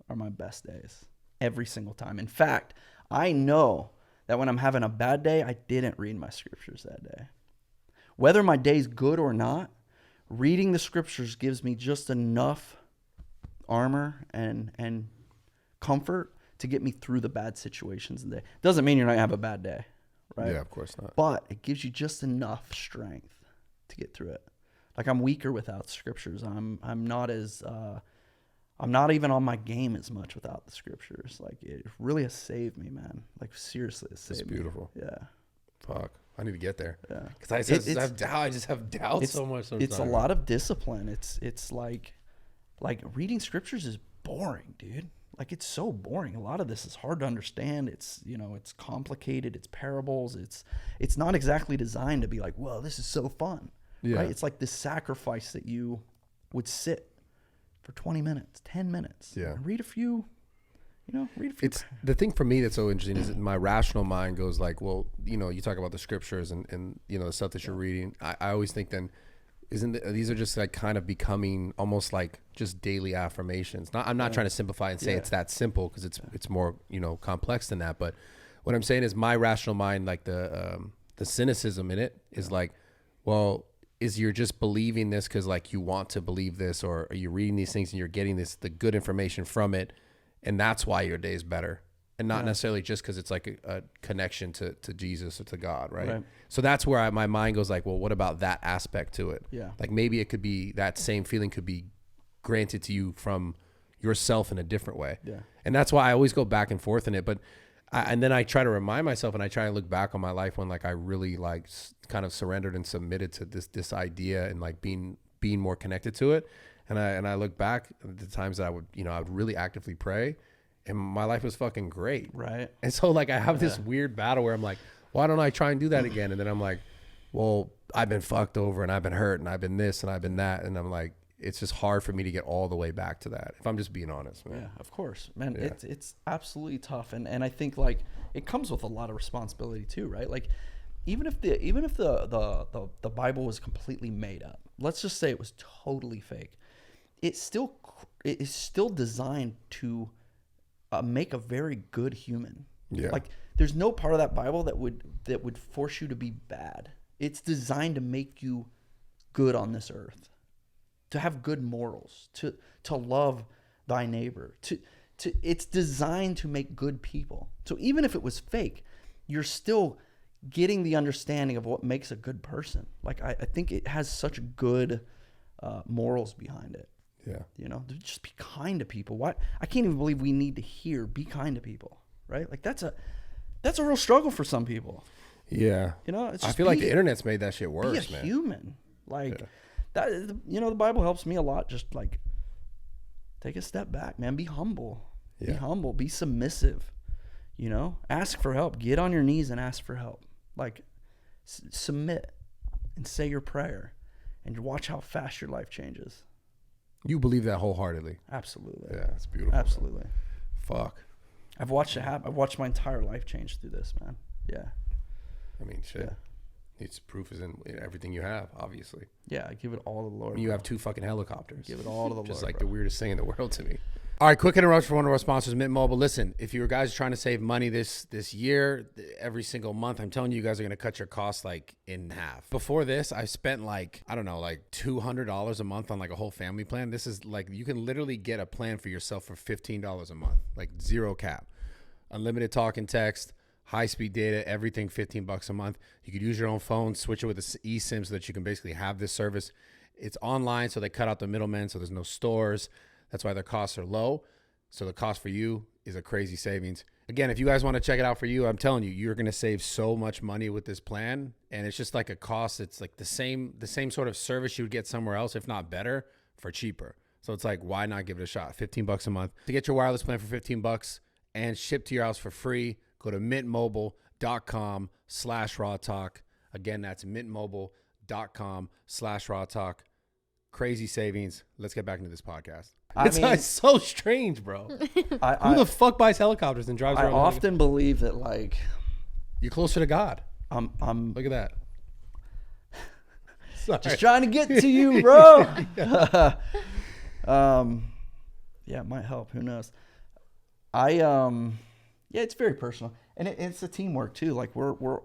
are my best days every single time. In fact, I know that when I'm having a bad day, I didn't read my scriptures that day. Whether my day's good or not, reading the scriptures gives me just enough armor and comfort to get me through the bad situations in the day. Doesn't mean you're not gonna have a bad day, right? Yeah, of course not. But it gives you just enough strength to get through it. Like I'm weaker without scriptures. I'm not as I'm not even on my game as much without the scriptures. Like, it really has saved me, man. Like, seriously, it's saved It's beautiful. me. Yeah. Fuck. I need to get there. Yeah. Because I just have doubt so much sometimes. It's a lot of discipline. It's like reading scriptures is boring, dude. Like, it's so boring. A lot of this is hard to understand. It's, you know, it's complicated. It's parables. It's not exactly designed to be like, whoa, this is so fun. Yeah. Right? It's like this sacrifice that you would sit for 20 minutes, 10 minutes. Yeah. Read a few. It's the thing for me that's so interesting is that my rational mind goes like, well, you know, you talk about the scriptures and you know, the stuff that you're reading. I always think then, these are just like kind of becoming almost like just daily affirmations. I'm not trying to simplify and say it's that simple, because it's more, you know, complex than that. But what I'm saying is my rational mind, like the cynicism in it is like, well, is you're just believing this because like you want to believe this, or are you reading these things and you're getting the good information from it, and that's why your day is better, and not necessarily just because it's like a connection to Jesus or to God, right? So that's where my mind goes like, well, what about that aspect to it? Yeah. Like maybe it could be that same feeling could be granted to you from yourself in a different way. Yeah. And that's why I always go back and forth in it. But and then I try to remind myself, and I try to look back on my life when like I really like kind of surrendered and submitted to this idea and like being more connected to it. And I look back at the times that I would really actively pray, and my life was fucking great. Right. And so like I have this weird battle where I'm like, why don't I try and do that again? And then I'm like, well, I've been fucked over and I've been hurt and I've been this and I've been that. And I'm like, it's just hard for me to get all the way back to that, if I'm just being honest, man. Yeah, of course, man. Yeah. It's absolutely tough. And I think like it comes with a lot of responsibility too, right? Like even if the Bible was completely made up, let's just say it was totally fake, it is still designed to make a very good human. Yeah. Like there's no part of that Bible that would force you to be bad. It's designed to make you good on this earth, to have good morals, to love thy neighbor, it's designed to make good people. So even if it was fake, you're still getting the understanding of what makes a good person. Like I think it has such good morals behind it. Yeah. You know, just be kind to people. Why? I can't even believe we need to hear be kind to people, right? Like that's a real struggle for some people. Yeah. You know, it's I feel like the internet's made that shit worse, be a man. Human. Like that, you know, the Bible helps me a lot. Just like take a step back, man. Be humble. Yeah. Be humble. Be submissive. You know, ask for help. Get on your knees and ask for help. Like submit and say your prayer, and watch how fast your life changes. You believe that wholeheartedly? Absolutely. Yeah, it's beautiful. Absolutely. Man. Fuck. I've watched it happen. I've watched my entire life change through this, man. Yeah. I mean, shit. Yeah. It's proof is in everything you have, obviously. Yeah, I give it all to the Lord. I mean, you have 2 fucking helicopters. Give it all to the Lord. Just like the weirdest thing in the world to me. All right, quick interruption for one of our sponsors, Mint Mobile. Listen, if you guys are trying to save money this year, every single month, I'm telling you, you guys are going to cut your costs like in half. Before this, I spent like, I don't know, like $200 a month on like a whole family plan. This is like, you can literally get a plan for yourself for $15 a month, like zero cap. Unlimited talk and text, high-speed data, everything $15 a month. You could use your own phone, switch it with the eSIM so that you can basically have this service. It's online, so they cut out the middlemen, so there's no stores. That's why their costs are low. So the cost for you is a crazy savings. Again, if you guys want to check it out for you, I'm telling you, you're going to save so much money with this plan. And it's just like a cost. It's like the same sort of service you would get somewhere else, if not better, for cheaper. So it's like, why not give it a shot? $15 a month. To get your wireless plan for $15 and shipped to your house for free, go to mintmobile.com/RAWTALK. Again, that's mintmobile.com/RAWTALK. Crazy savings. Let's get back into this podcast. It's so strange, bro. Who the fuck buys helicopters and drives around? I often believe that like you're closer to God. I'm look at that. Just trying to get to you, bro. Yeah, it might help. Who knows? It's very personal, and it's a teamwork too. Like we're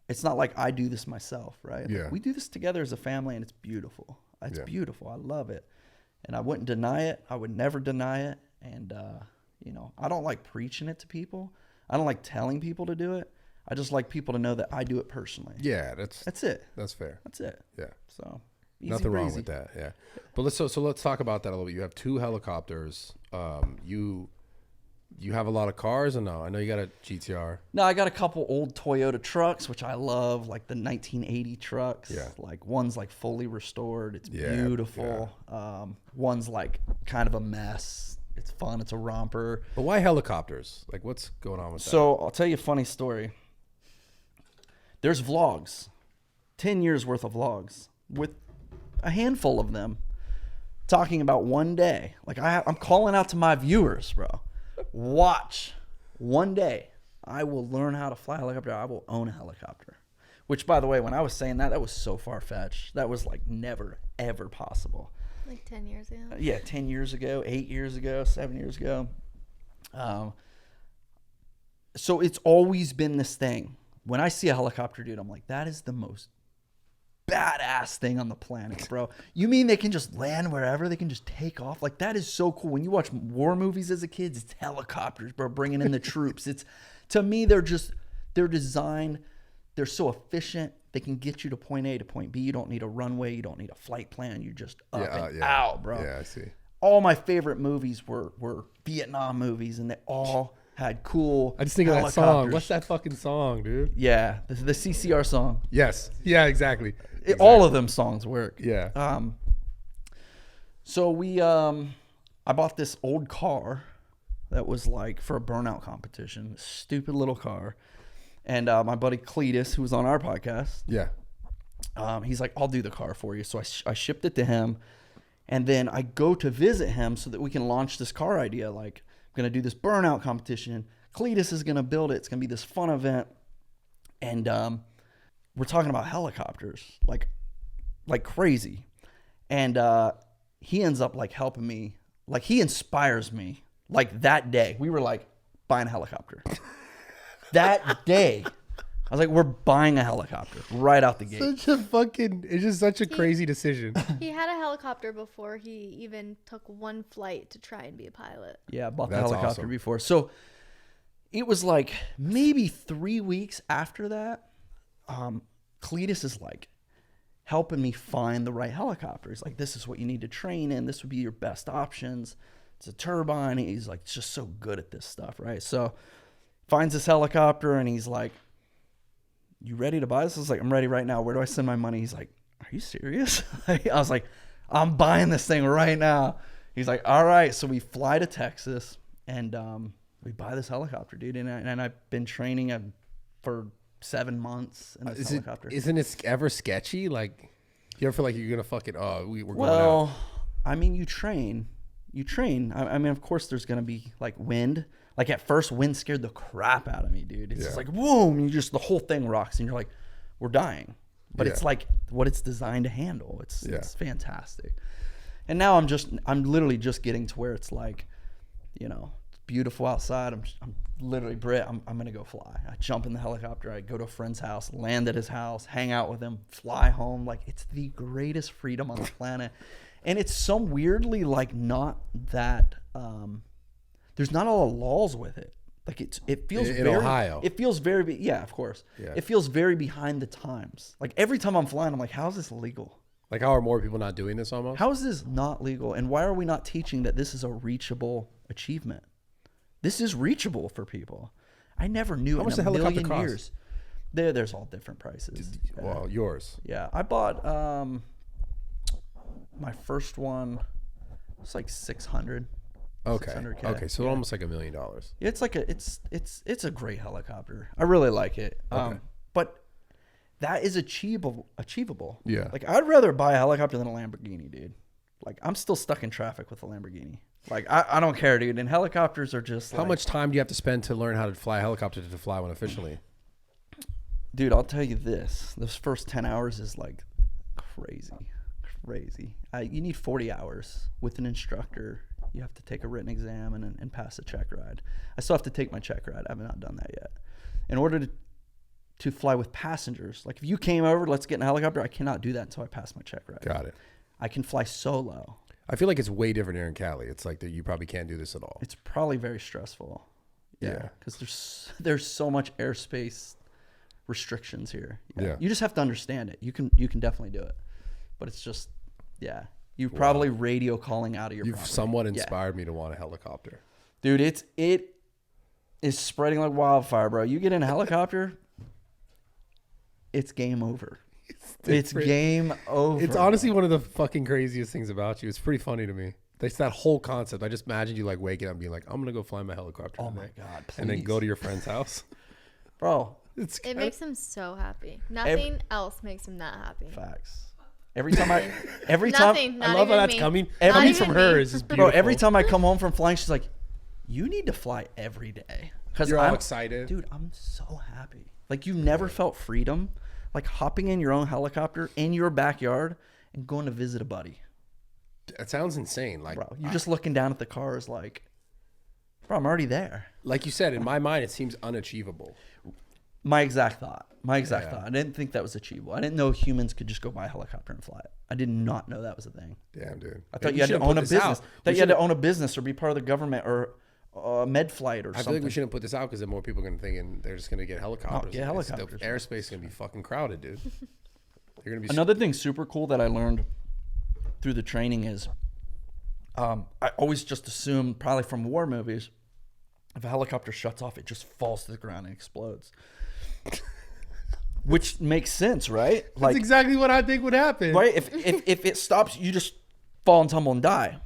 it's not like I do this myself, right? Yeah. Like we do this together as a family, and it's beautiful. It's beautiful. I love it. And I wouldn't deny it. I would never deny it. And, you know, I don't like preaching it to people. I don't like telling people to do it. I just like people to know that I do it personally. Yeah, that's it. That's fair. That's it. Yeah. So Nothing wrong with that. Yeah. But let's talk about that a little bit. You have 2 helicopters. You have a lot of cars, or no? I know you got a GTR. No, I got a couple old Toyota trucks, which I love, like the 1980 trucks. Yeah. Like one's like fully restored. It's Yeah, beautiful. One's like kind of a mess. It's fun. It's a romper. But why helicopters? Like, what's going on with that? So I'll tell you a funny story. There's vlogs, 10 years worth of vlogs with a handful of them talking about one day. Like I'm calling out to my viewers, bro. Watch. One day I will learn how to fly a helicopter. I will own a helicopter. Which, by the way, when I was saying that, that was so far-fetched. That was like never, ever possible. Like 10 years ago. Yeah, 10 years ago, 8 years ago, 7 years ago. So it's always been this thing. When I see a helicopter, dude, I'm like, that is the most badass thing on the planet, bro. You mean they can just land wherever? They can just take off? Like, that is so cool. When you watch war movies as a kid, it's helicopters, bro, bringing in the troops. It's, to me, they're designed, they're so efficient. They can get you to point A to point B. You don't need a runway. You don't need a flight plan. You're just up and out, bro. Yeah, I see. All my favorite movies were Vietnam movies, and they all had cool I just think of that song. What's that fucking song, dude? Yeah, the CCR song. Yes. Yeah, exactly. All of them songs work. Yeah. So I bought this old car that was like for a burnout competition. Stupid little car. And my buddy Cletus, who was on our podcast, Yeah. he's like, I'll do the car for you. So I shipped it to him. And then I go to visit him so that we can launch this car idea. Like, I'm going to do this burnout competition. Cletus is going to build it. It's going to be this fun event. And we're talking about helicopters, like crazy. And he ends up like helping me. Like, he inspires me. Like, that day, we were like buying a helicopter. That day, I was like, we're buying a helicopter right out the gate. It's just such a crazy decision. He had a helicopter before he even took one flight to try and be a pilot. Yeah, I bought the That's helicopter awesome. before. So it was like maybe 3 weeks after that, Cletus is like helping me find the right helicopter. He's like, this is what you need to train in. This would be your best options. It's a turbine. He's like, just so good at this stuff, right? So finds this helicopter and he's like, you ready to buy this? I was like, I'm ready right now. Where do I send my money? He's like, are you serious? I was like, I'm buying this thing right now. He's like, all right. So we fly to Texas and we buy this helicopter, dude. And I've been training for 7 months in this helicopter. Isn't it ever sketchy? Like, you ever feel like you're going to fucking, we're going out? Well, I mean, you train. I mean, of course there's going to be like wind. Like, at first, wind scared the crap out of me, dude. It's just like, boom, the whole thing rocks, and you're like, we're dying. But it's like what it's designed to handle. It's fantastic. And now I'm literally just getting to where it's like, you know, it's beautiful outside. I'm literally, Britt, I'm going to go fly. I jump in the helicopter. I go to a friend's house, land at his house, hang out with him, fly home. Like, it's the greatest freedom on the planet. And it's some weirdly, like, not that... there's not a lot of laws with it. Like, it feels in very Ohio. It feels very yeah, of course. Yeah. It feels very behind the times. Like, every time I'm flying, I'm like, how is this legal? Like, how are more people not doing this almost? How is this not legal? And why are we not teaching that this is a reachable achievement? This is reachable for people. I never knew How it much in the a helicopter million cost? years. There's all different prices. Well, yours. Yeah, I bought my first one. It's like 600. Okay. 600K. Okay. So almost like $1 million. It's like it's a great helicopter. I really like it. Okay. But that is achievable. Yeah. Like, I'd rather buy a helicopter than a Lamborghini, dude. Like, I'm still stuck in traffic with a Lamborghini. Like, I don't care, dude. And helicopters are just How much time do you have to spend to learn how to fly a helicopter to fly one efficiently? Dude, I'll tell you this. Those first 10 hours is like crazy. You need 40 hours with an instructor. You have to take a written exam and pass a check ride. I still have to take my check ride. I have not done that yet. In order to fly with passengers, like, if you came over, let's get in a helicopter, I cannot do that until I pass my check ride. Got it. I can fly solo. I feel like it's way different here in Cali. It's like that you probably can't do this at all. It's probably very stressful. Yeah. Because there's so much airspace restrictions here. Yeah. You just have to understand it. You can definitely do it. but it's just, yeah. You probably radio calling out of your You've property. somewhat inspired me to want a helicopter. Dude, it is spreading like wildfire, bro. You get in a helicopter, it's game over. It's game over. It's honestly one of the fucking craziest things about you. It's pretty funny to me. It's that whole concept. I just imagined you like waking up and being like, I'm gonna go fly my helicopter. Oh today. my God, And then please. go to your friend's house. Bro, It makes him so happy. Nothing else makes him that happy. facts. Every time I Nothing. Not I love how even that's me. coming. Not Coming even from her me. is just Bro, beautiful. every time I come home from flying, she's like, you need to fly every day. Because You're all I'm excited. Dude, I'm so happy. Like, you never felt freedom. Like, hopping in your own helicopter in your backyard and going to visit a buddy. It sounds insane. Like, Bro, you're just looking down at the cars like, bro, I'm already there. like you said, in my mind, it seems unachievable. My exact thought. I didn't think that was achievable. I didn't know humans could just go buy a helicopter and fly it. I did not know that was a thing. Damn, dude. I thought you had to own a business. That you had to own a business or be part of the government or med flight or I something. feel like we shouldn't put this out because then more people are going to think and they're just going to get helicopters. get helicopters. The airspace is going to be fucking crowded, dude. You're going to be Another thing super cool that I learned through the training is I always just assume, probably from war movies, if a helicopter shuts off, it just falls to the ground and explodes. Which makes sense, right? That's exactly what I think would happen. Right? If it stops, you just fall and tumble and die.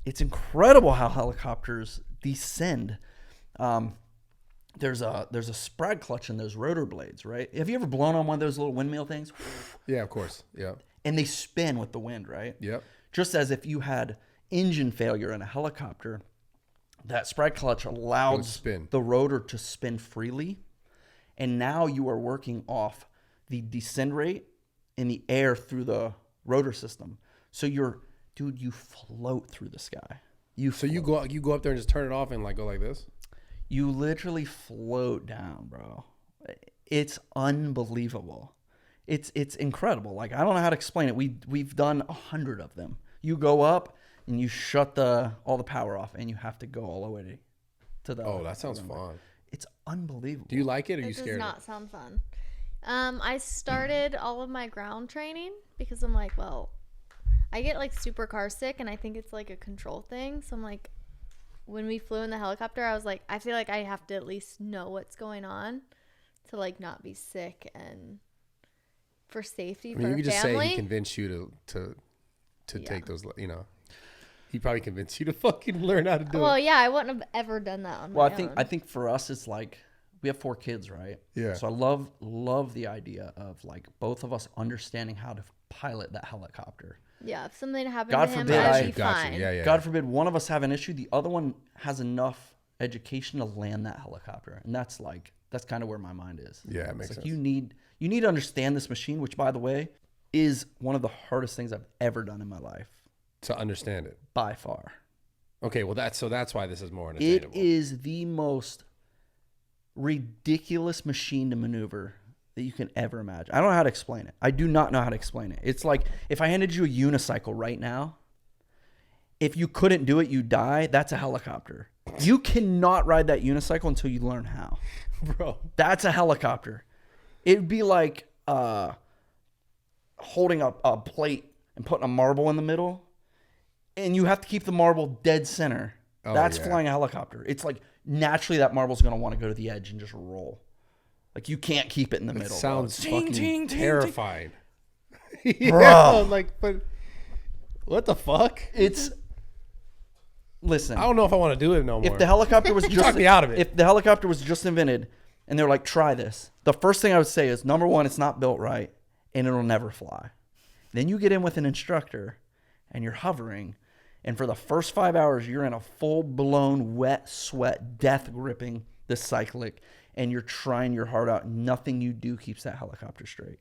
It's incredible how helicopters descend. There's a sprag clutch in those rotor blades, right? Have you ever blown on one of those little windmill things? Yeah, of course. Yeah. And they spin with the wind, right? Yep. Just as if you had engine failure in a helicopter, that sprag clutch allows spin. the rotor to spin freely. And now you are working off the descend rate in the air through the rotor system. So you float through the sky. You go up there and just turn it off and like go like this. You literally float down, bro. It's unbelievable. It's incredible. Like, I don't know how to explain it. We've done 100 of them. You go up and you shut all the power off, and you have to go all the way to the. Oh, that sounds fun. It's unbelievable. Do you like it or are you It does scared? not sound fun. I started all of my ground training because I'm like, well, I get like super car sick, and I think it's like a control thing. So I'm like, when we flew in the helicopter, I was like, I feel like I have to at least know what's going on to like not be sick and for safety. I mean, for you could just family. say he convinced you to take those. You know, he probably convinced you to fucking learn how to do Well, it. yeah, I wouldn't have ever done that on Well, my I own. think for us, it's like we have 4 kids, right? Yeah. So I love the idea of like both of us understanding how to pilot that helicopter. Yeah, if something happened God to him, forbid I'd I- be Gotcha. fine. Yeah, yeah. God forbid one of us have an issue, the other one has enough education to land that helicopter, and that's kind of where my mind is. Yeah, it It's makes like sense. you need to understand this machine, which, by the way, is one of the hardest things I've ever done in my life To understand it. by far. Okay, well that's why this is more It unattainable. is the most ridiculous machine to maneuver that you can ever imagine. I don't know how to explain it. I do not know how to explain it. It's like if I handed you a unicycle right now, if you couldn't do it, you die. That's a helicopter. You cannot ride that unicycle until you learn how. Bro. That's a helicopter. It'd be like holding a plate and putting a marble in the middle, and you have to keep the marble dead center. Oh, That's yeah. flying a helicopter. It's like naturally that marble's going to want to go to the edge and just roll. Like, you can't keep it in the It middle. sounds Ting, fucking ting, ting, ting. terrifying. Yeah, Bro. like, but what the fuck? Listen. I don't know if I want to do it no more. If the helicopter was just Talk me out of it. If the helicopter was just invented and they're like, try this, the first thing I would say is, number one, it's not built right and it'll never fly. Then you get in with an instructor and you're hovering, and for the first 5 hours you're in a full-blown wet sweat, death gripping the cyclic, and you're trying your heart out. Nothing you do keeps that helicopter straight.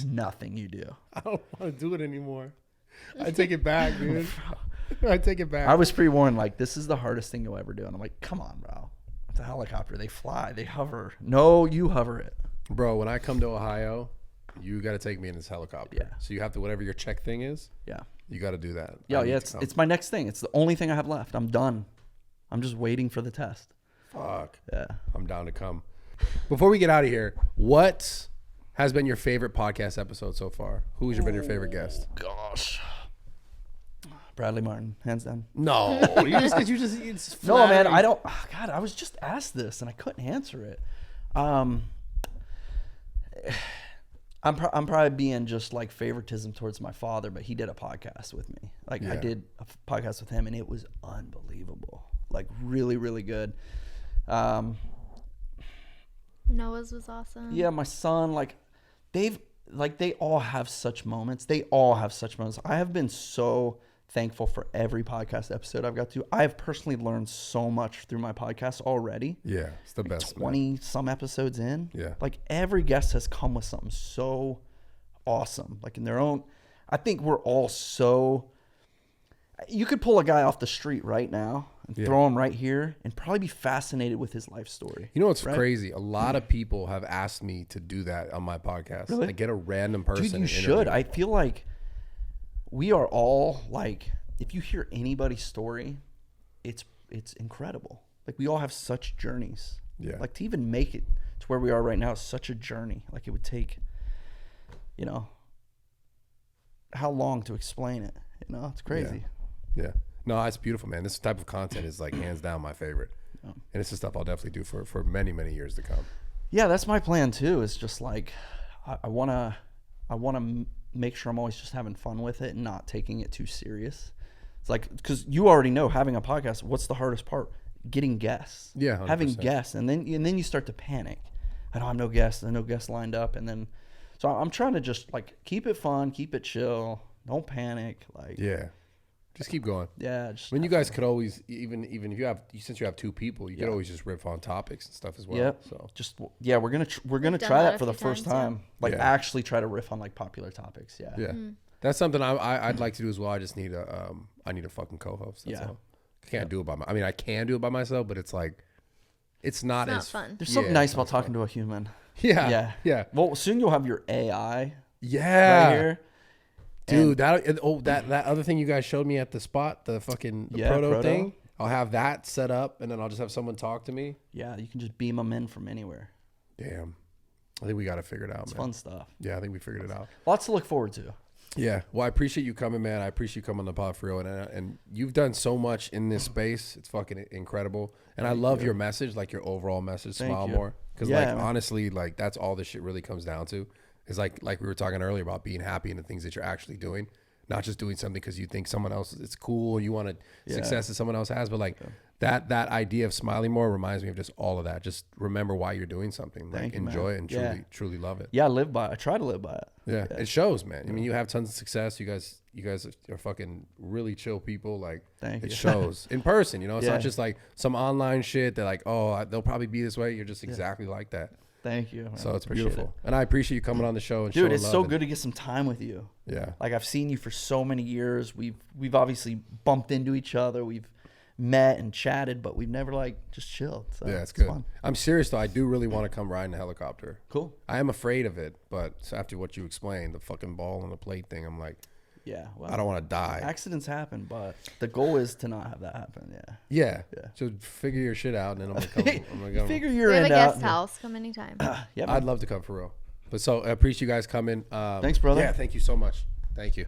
Nothing you do. I don't want to do it anymore. I take it back, dude. I take it back. I was pre-warned, like, this is the hardest thing you'll ever do. And I'm like, come on, bro. It's a helicopter. They fly. They hover. No, you hover it. Bro, when I come to Ohio, you got to take me in this helicopter. Yeah. So you have to, whatever your check thing is, Yeah. you got to do that. Yeah, I need yeah. to come. It's my next thing. It's the only thing I have left. I'm done. I'm just waiting for the test. Fuck. Yeah. I'm down to come. Before we get out of here, what has been your favorite podcast episode so far? Who's been your favorite guest? Gosh. Bradley Martyn, hands down. No, it's No, man, flattering. I don't. Oh, God, I was just asked this and I couldn't answer it. I'm probably being just like favoritism towards my father, but he did a podcast with me. Like I did a podcast with him, and it was unbelievable. Like really, really good. Noah's was awesome. Yeah, my son, they all have such moments. They all have such moments. I have been so thankful for every podcast episode I've got to. I have personally learned so much through my podcast already. Yeah, it's the best. 20 some episodes in. Yeah. Like every guest has come with something so awesome. Like in their own, I think we're all so, you could pull a guy off the street right now and throw him right here and probably be fascinated with his life story. You know what's crazy? A lot of people have asked me to do that on my podcast. Really? Like get a random person. Dude, you and should. interview. I feel like we are all like, if you hear anybody's story, it's incredible. Like we all have such journeys. Yeah. Like to even make it to where we are right now is such a journey. Like it would take, how long to explain it? It's crazy. Yeah. No, it's beautiful, man. This type of content is like hands down my favorite. And it's the stuff I'll definitely do for many, many years to come. Yeah, that's my plan too. It's just like I wanna make sure I'm always just having fun with it and not taking it too serious. It's like, because you already know, having a podcast, what's the hardest part? Getting guests. Yeah, 100%. Having guests, and then you start to panic. I don't have no guests. No guests lined up, and then so I'm trying to just like keep it fun, keep it chill, don't panic. Like Just keep going. yeah. Just When you guys could always, even if you have, since you have two people, you could always just riff on topics and stuff as well. Yep. So we're gonna done try that that a for the few first times, yeah. time. Like Yeah. actually try to riff on like popular topics. Yeah. yeah, that's something I'd like to do as well. I just need I need a fucking co-host. That's Yeah. all. I can't do it by I mean, I can do it by myself, but it's like, it's not It's not as fun. There's something Yeah, nice it's about not talking to a human. Yeah. Well, soon you'll have your AI Yeah. right here. Dude, that other thing you guys showed me at the spot, the proto thing, I'll have that set up, and then I'll just have someone talk to me. Yeah, you can just beam them in from anywhere. Damn. I think we got to figure it out, It's man. fun stuff. Yeah, I think we figured it out. Lots to look forward to. Yeah. Well, I appreciate you coming, man. I appreciate you coming on the pod for real. And you've done so much in this space. It's fucking incredible. And I love your message, like your overall message, Thank smile you. more. Because Yeah, like, man. honestly, like that's all this shit really comes down to. Is like we were talking earlier about being happy in the things that you're actually doing. Not just doing something because you think someone else it's cool and you want success that someone else has, but like that idea of smiling more reminds me of just all of that. Just remember why you're doing something. Like Thank you, man. enjoy it and Yeah. truly love it. Yeah, I live by it. I try to live by it. Yeah, it shows, man. I mean, you have tons of success. You guys are fucking really chill people. Like, Thank it you. shows in person. You know, it's Yeah. not just like some online shit that like, oh, they'll probably be this way. You're just exactly like that. Thank you. Man. So it's Appreciate beautiful, and I appreciate you coming on the show and Dude, showing it's love so and- good to get some time with you. Yeah, Like I've seen you for so many years. We've obviously bumped into each other. We've met and chatted, but we've never like just chilled. So yeah, it's good. fun. I'm serious though. I do really want to come ride in a helicopter. Cool. I am afraid of it, but after what you explained, the fucking ball on the plate thing, I'm like, Yeah. Well, I don't want to die. accidents happen, but the goal is to not have that happen. Yeah. Yeah. Yeah. So figure your shit out, and then I'm gonna come. I'm gonna come. Figure We your have a end out. guest house. Come anytime. Yeah, man. I'd love to come for real. But so I appreciate you guys coming. Thanks, brother. Yeah, thank you so much. Thank you.